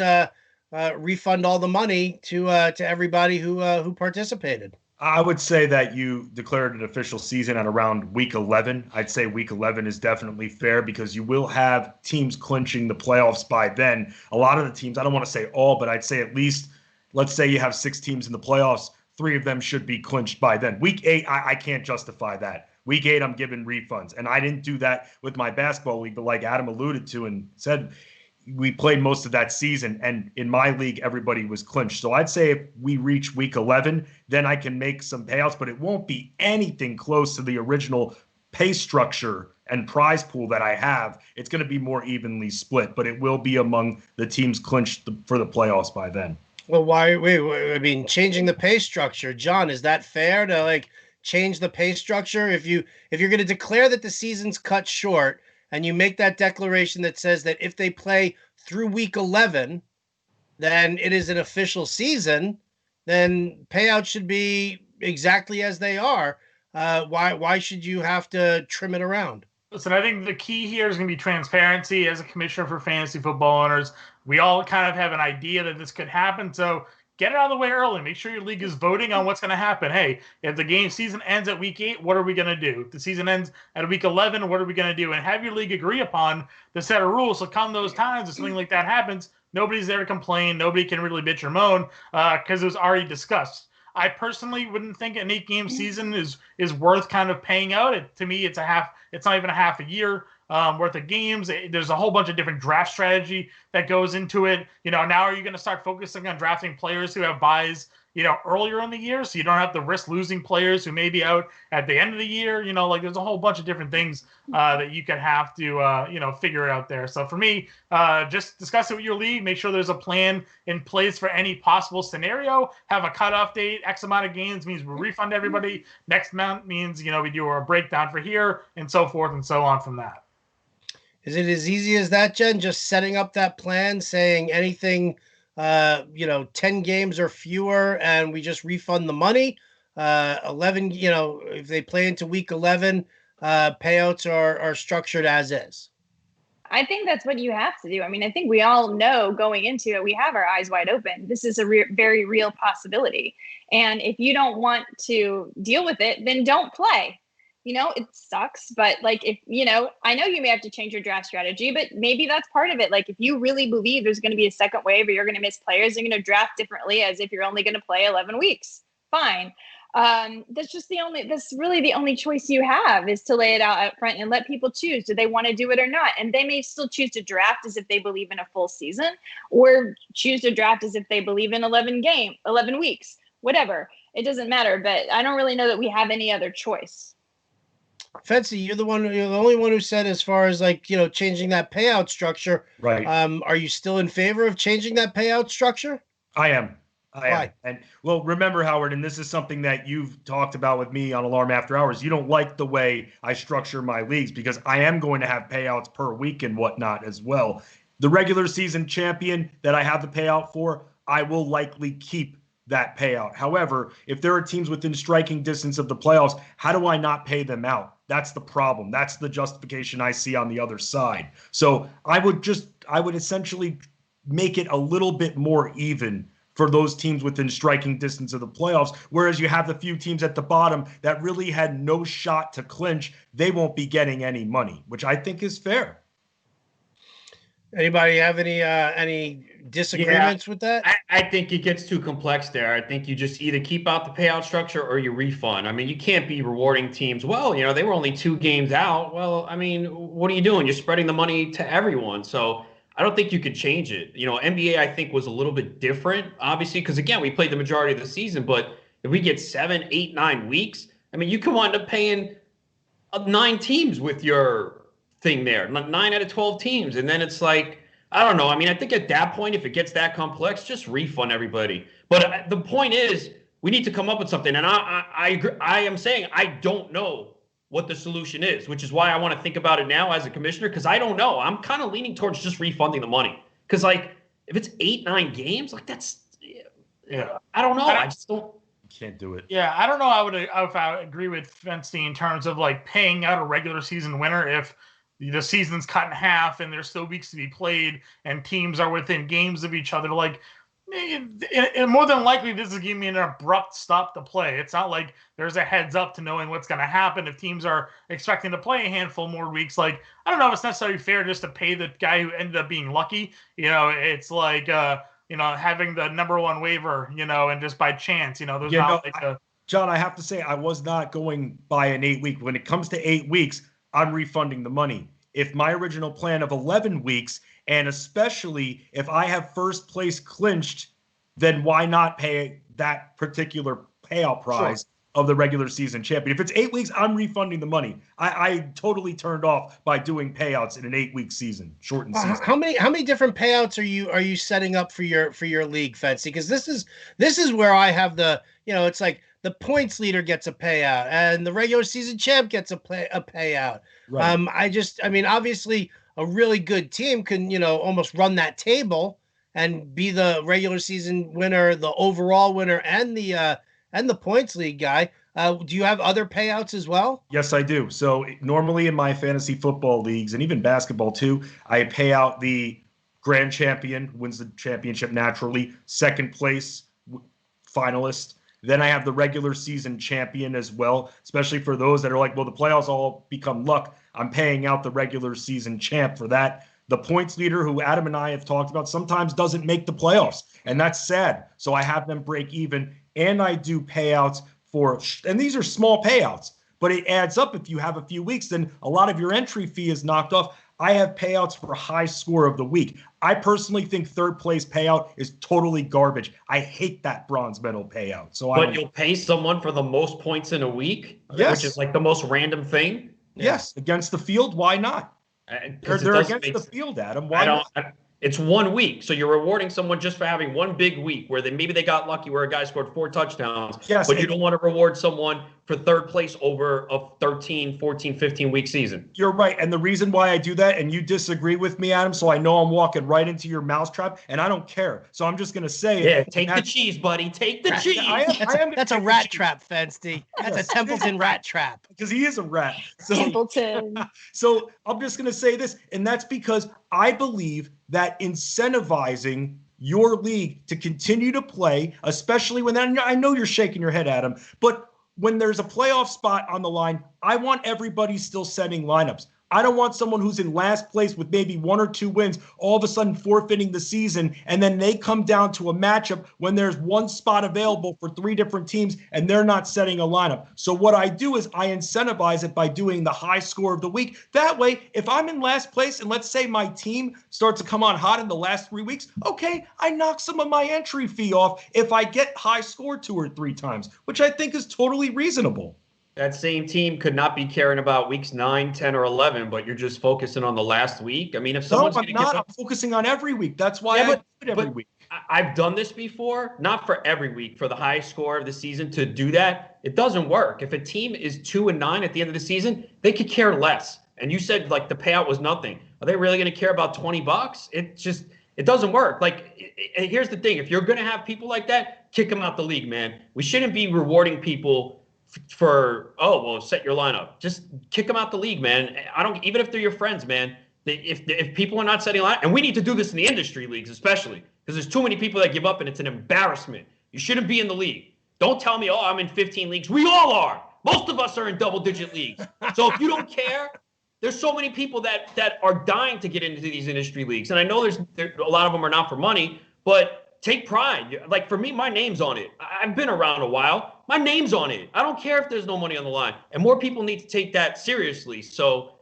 refund all the money to everybody who participated?
I would say that you declared an official season at around week 11. I'd say week 11 is definitely fair because you will have teams clinching the playoffs by then. A lot of the teams, I don't want to say all, but I'd say at least, let's say you have 6 teams in the playoffs, 3 of them should be clinched by then. Week 8, I can't justify that. Week 8, I'm giving refunds. And I didn't do that with my basketball league, but like Adam alluded to and said, we played most of that season, and in my league, everybody was clinched. So I'd say if we reach week 11, then I can make some payouts, but it won't be anything close to the original pay structure and prize pool that I have. It's going to be more evenly split, but it will be among the teams clinched for the playoffs by then.
Well, why? Wait, I mean, changing the pay structure, John, is that fair to like change the pay structure? If you're going to declare that the season's cut short, and you make that declaration that says that if they play through week 11, then it is an official season, then payouts should be exactly as they are. Why should you have to trim it around?
Listen, I think the key here is going to be transparency. As a commissioner for fantasy football owners, we all kind of have an idea that this could happen. So get it out of the way early. Make sure your league is voting on what's going to happen. Hey, if the season ends at week 8, what are we going to do? If the season ends at week 11, what are we going to do? And have your league agree upon the set of rules. So come those times, if something like that happens, nobody's there to complain. Nobody can really bitch or moan because it was already discussed. I personally wouldn't think an 8-game season is worth kind of paying out. To me, it's not even a half a year worth of games. There's a whole bunch of different draft strategy that goes into it. Now are you going to start focusing on drafting players who have buys, earlier in the year, so you don't have to risk losing players who may be out at the end of the year? Like there's a whole bunch of different things that you can have to, figure it out there. So for me, just discuss it with your league. Make sure there's a plan in place for any possible scenario. Have a cutoff date. X amount of games means we refund everybody. Next amount means, we do a breakdown for here and so forth and so on from that.
Is it as easy as that, Jen? Just setting up that plan, saying anything, 10 games or fewer, and we just refund the money. 11, if they play into week 11, payouts are structured as is.
I think that's what you have to do. I mean, I think we all know going into it, we have our eyes wide open. This is a very real possibility. And if you don't want to deal with it, then don't play. It sucks, but I know you may have to change your draft strategy, but maybe that's part of it. Like if you really believe there's going to be a second wave or you're going to miss players, you're going to draft differently as if you're only going to play 11 weeks. Fine. That's really the only choice you have is to lay it out up front and let people choose. Do they want to do it or not? And they may still choose to draft as if they believe in a full season or choose to draft as if they believe in 11 weeks, whatever. It doesn't matter, but I don't really know that we have any other choice.
Fency, you're the only one who said as far as changing that payout structure.
Right.
Are you still in favor of changing that payout structure?
I am. And well, remember, Howard, and this is something that you've talked about with me on Alarm After Hours. You don't like the way I structure my leagues because I am going to have payouts per week and whatnot as well. The regular season champion that I have the payout for, I will likely keep that payout. However, if there are teams within striking distance of the playoffs, how do I not pay them out? That's the problem. That's the justification I see on the other side. So I would essentially make it a little bit more even for those teams within striking distance of the playoffs, whereas you have the few teams at the bottom that really had no shot to clinch, they won't be getting any money, which I think is fair.
Anybody have any disagreements with that?
I think it gets too complex there. I think you just either keep out the payout structure or you refund. I mean, you can't be rewarding teams. Well, they were only 2 games out. Well, I mean, what are you doing? You're spreading the money to everyone. So I don't think you could change it. NBA, I think, was a little bit different, obviously, because, again, we played the majority of the season. But if we get 7, 8, 9 weeks, I mean, you can wind up paying 9 teams with your thing there, 9 out of 12 teams. And then it's like, I don't know. I mean, I think at that point, if it gets that complex, just refund everybody. But the point is, we need to come up with something. And I agree. I am saying I don't know what the solution is, which is why I want to think about it now as a commissioner, because I don't know. I'm kind of leaning towards just refunding the money. Because, like, if it's 8, 9 games, like, that's I don't know. I just don't.
Can't do it.
Yeah, I don't know. If I would agree with Fenstein in terms of like paying out a regular season winner if the season's cut in half and there's still weeks to be played and teams are within games of each other. Like, and more than likely, this is giving me an abrupt stop to play. It's not like there's a heads up to knowing what's going to happen if teams are expecting to play a handful more weeks. Like, I don't know if it's necessarily fair just to pay the guy who ended up being lucky. It's like having the number 1 waiver, and just by chance, there's not like
John, I have to say, I was not going by an 8 week. When it comes to 8 weeks, I'm refunding the money. If my original plan of 11 weeks, and especially if I have first place clinched, then why not pay that particular payout prize of the regular season champion? If it's 8 weeks, I'm refunding the money. I totally turned off by doing payouts in an 8-week season, shortened season.
How many different payouts are you setting up for your league, Fancy? Because this is where I have the it's like the points leader gets a payout and the regular season champ gets a payout. Right. Obviously a really good team can almost run that table and be the regular season winner, the overall winner, and the points league guy. Do you have other payouts as well?
Yes, I do. So normally in my fantasy football leagues and even basketball too, I pay out the grand champion, wins the championship naturally, second place finalist. Then I have the regular season champion as well, especially for those that are like, well, the playoffs all become luck. I'm paying out the regular season champ for that. The points leader, who Adam and I have talked about, sometimes doesn't make the playoffs, and that's sad. So I have them break even, and I do payouts and these are small payouts, but it adds up. If you have a few weeks, then a lot of your entry fee is knocked off. I have payouts for high score of the week. I personally think third place payout is totally garbage. I hate that bronze medal payout.
But you'll pay someone for the most points in a week,
yes,
which is like the most random thing.
Yes, against the field. Why not? They're against the field, Adam. Why not?
It's 1 week, so you're rewarding someone just for having one big week where maybe they got lucky where a guy scored 4 touchdowns.
Yes,
but you don't want to reward someone for third place over a 13, 14, 15-week season.
You're right, and the reason why I do that, and you disagree with me, Adam, so I know I'm walking right into your mousetrap, and I don't care. So I'm just going to say
it. Yeah, take the cheese, buddy. Take the cheese.
That's a rat trap, Fensty. That's a Templeton rat trap.
Because he is a rat.
Templeton.
So I'm just going to say this, and that's because I believe that incentivizing your league to continue to play, especially when I know you're shaking your head, Adam, but when there's a playoff spot on the line, I want everybody still setting lineups. I don't want someone who's in last place with maybe 1 or 2 wins all of a sudden forfeiting the season, and then they come down to a matchup when there's one spot available for 3 different teams and they're not setting a lineup. So what I do is I incentivize it by doing the high score of the week. That way, if I'm in last place and let's say my team starts to come on hot in the last 3 weeks, okay, I knock some of my entry fee off if I get high score 2 or 3 times, which I think is totally reasonable.
That same team could not be caring about weeks 9, 10, or 11, but you're just focusing on the last week. I mean, if someone's going to get
I'm focusing on every week. That's why I do it every week.
I've done this before, not for every week, for the high score of the season to do that. It doesn't work. If a team is 2-9 at the end of the season, they could care less. And you said like the payout was nothing. Are they really going to care about $20? It doesn't work. Like, here's the thing. If you're going to have people like that, kick them out the league, man. We shouldn't be rewarding people for set your lineup. Just kick them out the league, man. Even if they're your friends, man. If people are not setting line, and we need to do this in the industry leagues especially, because there's too many people that give up and it's an embarrassment. You shouldn't be in the league. Don't tell me, I'm in 15 leagues. We all are. Most of us are in double-digit leagues. So if you don't care, there's so many people that are dying to get into these industry leagues. And I know there's a lot of them are not for money, but take pride. Like for me, my name's on it. I've been around a while. My name's on it. I don't care if there's no money on the line. And more people need to take that seriously. So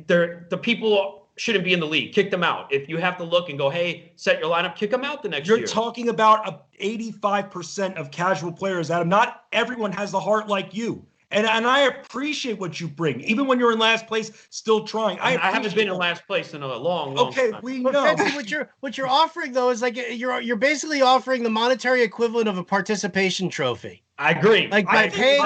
the people shouldn't be in the league, kick them out. If you have to look and go, hey, set your lineup, kick them out the next year.
You're talking about 85% of casual players, Adam. Not everyone has the heart like you. And I appreciate what you bring, even when you're in last place, still trying. I
haven't been in last place in a long
time.
Time.
We
know.
Fenty,
what you're offering though is like you're basically offering the monetary equivalent of a participation trophy.
I agree.
Like by paying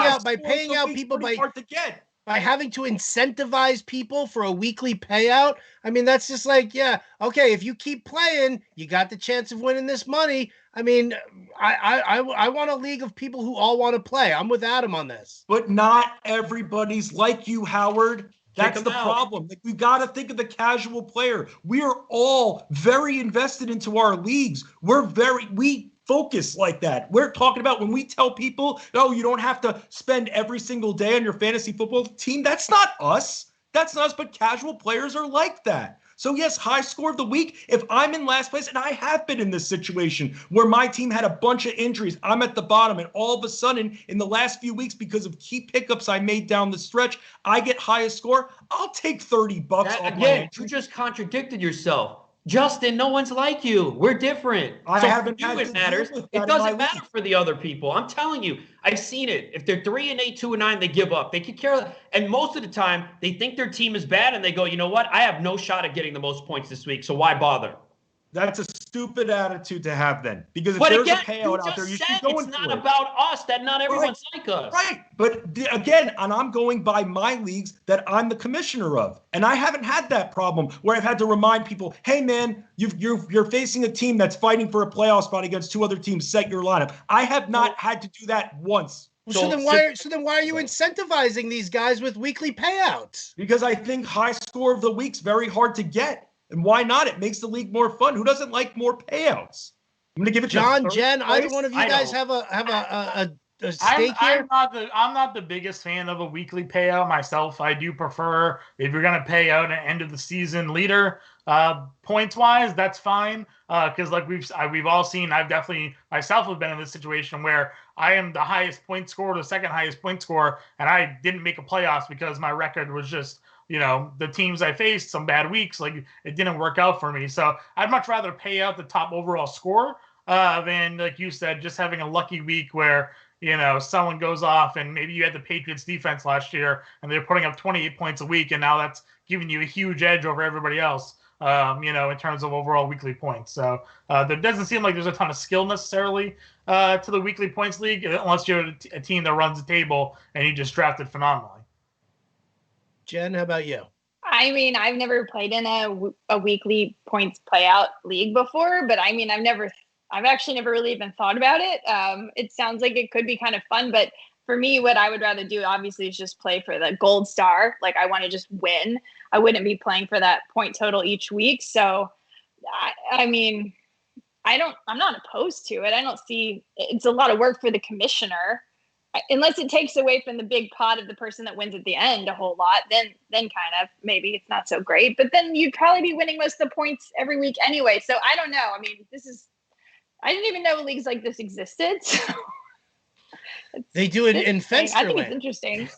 out people
hard to get.
By having to incentivize people for a weekly payout. I mean, that's just like, yeah, okay, if you keep playing, you got the chance of winning this money. I mean, I want a league of people who all want to play. I'm with Adam on this.
But not everybody's like you, Howard. That's the problem. Like, we got to think of the casual player. We are all very invested into our leagues. We focus like that. We're talking about when we tell people, you don't have to spend every single day on your fantasy football team. That's not us. That's not us, but casual players are like that. So yes, high score of the week. If I'm in last place, and I have been in this situation where my team had a bunch of injuries, I'm at the bottom, and all of a sudden in the last few weeks, because of key pickups I made down the stretch, I get highest score. I'll take $30 off my entry.
You just contradicted yourself. Justin, no one's like you. We're different. It matters. It doesn't matter for the other people. I'm telling you, I've seen it. If they're 3-8, 2-9, they give up. They could care less. And most of the time, they think their team is bad, and they go, you know what? I have no shot at getting the most points this week, so why bother?
That's a stupid attitude to have then. Because if there's a payout out there, you should go into it.
It's not about us, that not everyone's like us.
Right. But again, and I'm going by my leagues that I'm the commissioner of. And I haven't had that problem where I've had to remind people, hey, man, you're facing a team that's fighting for a playoff spot against two other teams. Set your lineup. I have not had to do that once.
So then why are you incentivizing these guys with weekly payouts?
Because I think high score of the week's very hard to get. And why not? It makes the league more fun. Who doesn't like more payouts? I'm going to give it
John, Jen, either one of you guys have a stake here?
I'm not the biggest fan of a weekly payout myself. I do prefer, if you're going to pay out an end of the season leader, points wise, that's fine. Because like we've all seen, I've definitely myself have been in this situation where I am the highest point scorer, the second highest point scorer, and I didn't make a playoffs because my record was just, the teams I faced, some bad weeks, like it didn't work out for me. So I'd much rather pay out the top overall score than, like you said, just having a lucky week where, someone goes off, and maybe you had the Patriots defense last year and they're putting up 28 points a week, and now that's giving you a huge edge over everybody else, in terms of overall weekly points. So there doesn't seem like there's a ton of skill necessarily to the weekly points league, unless you're a team that runs the table and you just drafted phenomenally.
Jen, how about you?
I mean, I've never played in a weekly points playout league before, but I mean, I've actually never really even thought about it. It sounds like it could be kind of fun, but for me, what I would rather do, obviously, is just play for the gold star. Like, I want to just win. I wouldn't be playing for that point total each week. So, I mean, I'm not opposed to it. I don't see, it's a lot of work for the commissioner. Unless it takes away from the big pot of the person that wins at the end a whole lot, then kind of maybe it's not so great. But then you'd probably be winning most of the points every week anyway. So I don't know. I mean, I didn't even know leagues like this existed. So
they do it in Fensterman.
I think it's interesting.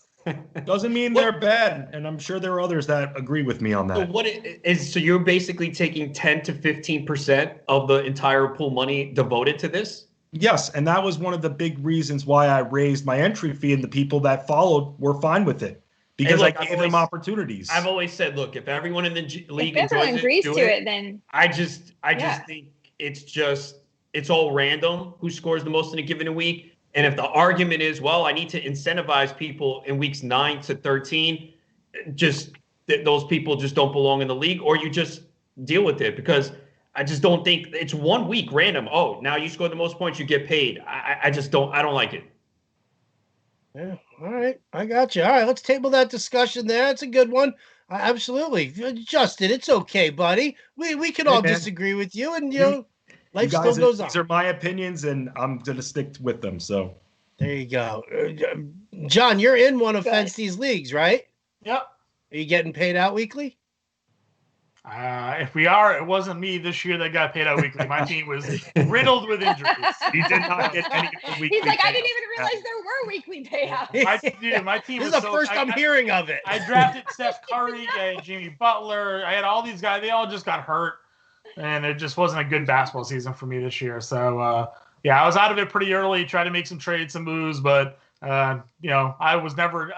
Doesn't mean they're bad, and I'm sure there are others that agree with me on that.
So you're basically taking 10 to 15% of the entire pool money devoted to this?
Yes, and that was one of the big reasons why I raised my entry fee, and the people that folled were fine with it because I gave them opportunities.
I've always said, look, if everyone in the league
if everyone agrees to it, then
I just think it's all random who scores the most in a given week. And if the argument is, well, I need to incentivize people in weeks 9 to 13, just those people just don't belong in the league, or you just deal with it because I just don't think it's 1 week random. Oh, now you score the most points, you get paid. I don't like it.
Yeah, all right. I got you. All right, let's table that discussion there. That's a good one. Absolutely. Justin, it's okay, buddy. We can all disagree with you, and life still goes on.
These are my opinions, and I'm gonna stick with them. So
there you go. John, you're in one of Fensty's leagues, right?
Yep.
Are you getting paid out weekly?
If we are, it wasn't me this year that got paid out weekly. My team was riddled with injuries.
He did not get any weekly.
He's like, I didn't even realize there were weekly payouts.
My team
this
was
is the first I'm hearing of it.
I drafted Steph Curry, Jimmy Butler. I had all these guys. They all just got hurt, and it just wasn't a good basketball season for me this year. So, I was out of it pretty early. Tried to make some trades, some moves, but I was never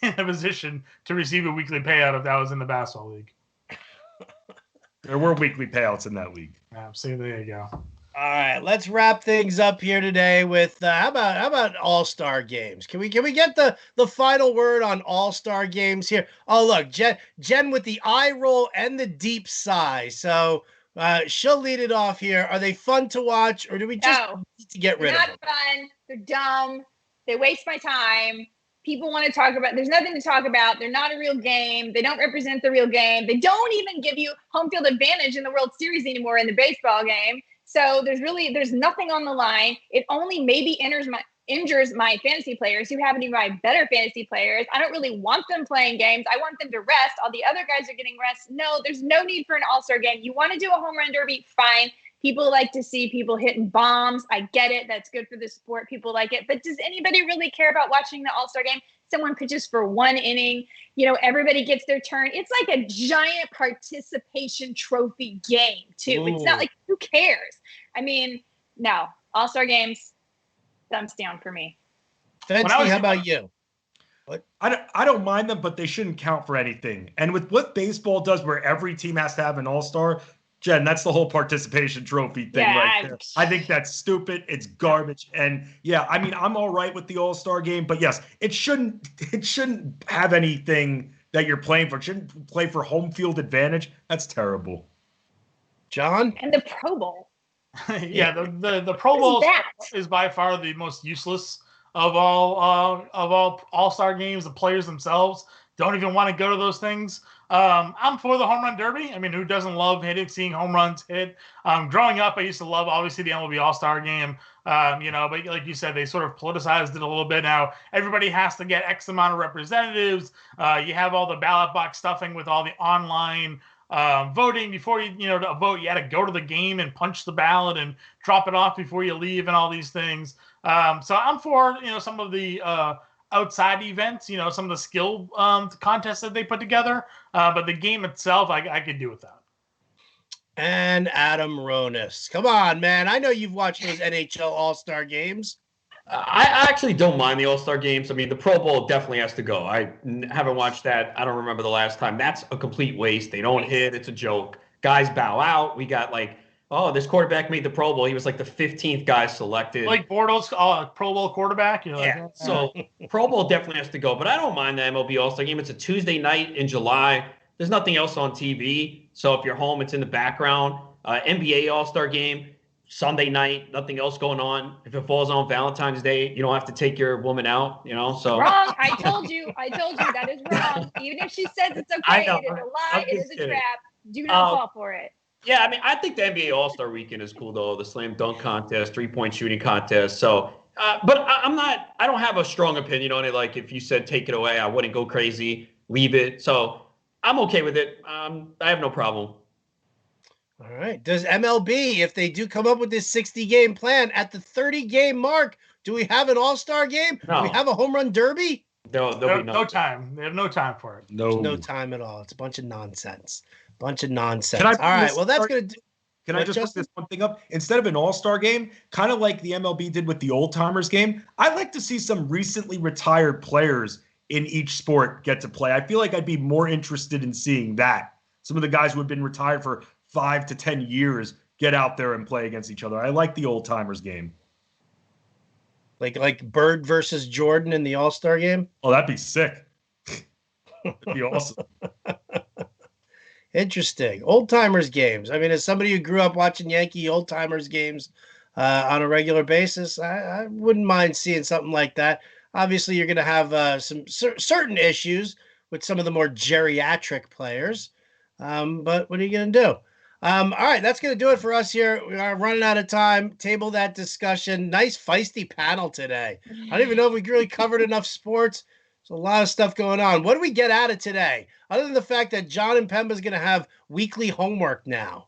in a position to receive a weekly payout if that was in the basketball league.
There were weekly payouts in that league.
See, there you go.
All right, let's wrap things up here today with how about AllStar Games? Can we get the final word on AllStar Games here? Oh, look, Jen with the eye roll and the deep sigh. So she'll lead it off here. Are they fun to watch, or do we just need to get rid of them?
They're not fun. They're dumb. They waste my time. People want to talk about, there's nothing to talk about. They're not a real game. They don't represent the real game. They don't even give you home field advantage in the World Series anymore in the baseball game. So there's nothing on the line. It only maybe injures my fantasy players who happen to be my better fantasy players. I don't really want them playing games. I want them to rest. All the other guys are getting rest. No, there's no need for an all-star game. You want to do a home run derby? Fine. People like to see people hitting bombs. I get it. That's good for the sport. People like it. But does anybody really care about watching the All-Star game? Someone pitches for 1 inning. Everybody gets their turn. It's like a giant participation trophy game, too. Ooh. It's not like, who cares? I mean, no. All-Star games, thumbs down for me.
Fensty, how about you?
What? I don't mind them, but they shouldn't count for anything. And with what baseball does, where every team has to have an all-star, Jen, that's the whole participation trophy thing right there. I think that's stupid. It's garbage. And I'm all right with the all-star game, but yes, it shouldn't have anything that you're playing for. It shouldn't play for home field advantage. That's terrible.
John?
And the Pro Bowl.
The Pro Bowl is by far the most useless of all all-star games. The players themselves don't even want to go to those things. I'm for the home run derby. I mean, who doesn't love seeing home runs hit? Growing up, I used to love, obviously, the MLB All-Star Game, but like you said, they sort of politicized it a little bit. Now, everybody has to get X amount of representatives. You have all the ballot box stuffing with all the online voting. Before to vote, you had to go to the game and punch the ballot and drop it off before you leave and all these things. So I'm for, some of the outside events, some of the skill contests that they put together. But the game itself, I could do with that.
And Adam Ronis. Come on, man. I know you've watched those NHL All-Star games.
I actually don't mind the All-Star games. I mean, the Pro Bowl definitely has to go. I haven't watched that. I don't remember the last time. That's a complete waste. They don't hit. It's a joke. Guys bow out. We got this quarterback made the Pro Bowl. He was like the 15th guy selected.
Like Bortles, Pro Bowl quarterback.
So Pro Bowl definitely has to go. But I don't mind the MLB All-Star game. It's a Tuesday night in July. There's nothing else on TV. So if you're home, it's in the background. NBA All-Star game, Sunday night, nothing else going on. If it falls on Valentine's Day, you don't have to take your woman out, So
wrong. I told you that is wrong. Even if she says it's okay, it is a lie. It is a trap. Do not fall for it.
Yeah, I mean, I think the NBA All-Star Weekend is cool, though. The slam dunk contest, three-point shooting contest. So, but I don't have a strong opinion on it. Like, if you said take it away, I wouldn't go crazy, leave it. So, I'm okay with it. I have no problem.
All right. Does MLB, if they do come up with this 60-game plan, at the 30-game mark, do we have an All-Star game?
No.
Do we have a home run derby?
There'll be
no time. They have no time for it.
No time at all. It's a bunch of nonsense. All right. Well, that's going to...
Can I just put this one thing up? Instead of an all-star game, kind of like the MLB did with the old-timers game, I'd like to see some recently retired players in each sport get to play. I feel like I'd be more interested in seeing that. Some of the guys who have been retired for 5 to 10 years get out there and play against each other. I like the old-timers game.
Like Bird versus Jordan in the All-Star game?
Oh, that'd be sick. That'd be awesome.
Interesting. Old timers games. I mean, as somebody who grew up watching Yankee old timers games on a regular basis, I wouldn't mind seeing something like that. Obviously, you're going to have some certain issues with some of the more geriatric players. But what are you going to do? All right, that's going to do it for us here. We are running out of time. Table that discussion. Nice feisty panel today. I don't even know if we really covered enough sports. There's a lot of stuff going on. What do we get out of today? Other than the fact that Jon Impemba is going to have weekly homework now.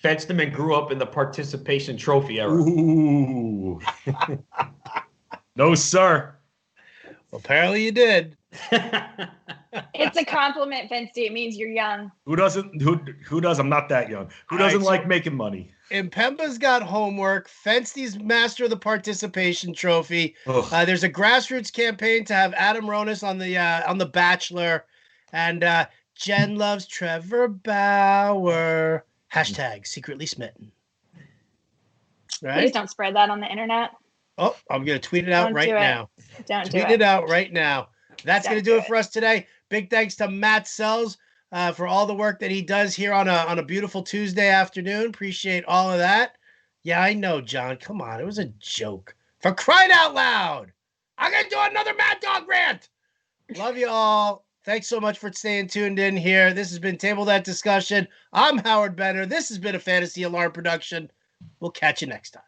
Fensterman grew up in the participation trophy era.
Ooh. No, sir.
Well, apparently you did.
It's a compliment, Fensty. It means you're young.
Who doesn't? Who does? I'm not that young. Who doesn't like making money?
Impemba's got homework. Fensty's master of the participation trophy. There's a grassroots campaign to have Adam Ronis on the Bachelor, and Jen loves Trevor Bauer. # secretly smitten. Right?
Please don't spread that on the internet.
Oh, I'm gonna tweet it out right now.
Don't
tweet it out right now. That's going to do it for us today. Big thanks to Matt Sells for all the work that he does here on a beautiful Tuesday afternoon. Appreciate all of that. Yeah, I know, John. Come on. It was a joke. For crying out loud. I'm going to do another Mad Dog rant. Love you all. Thanks so much for staying tuned in here. This has been Table That Discussion. I'm Howard Benner. This has been a Fantasy Alarm production. We'll catch you next time.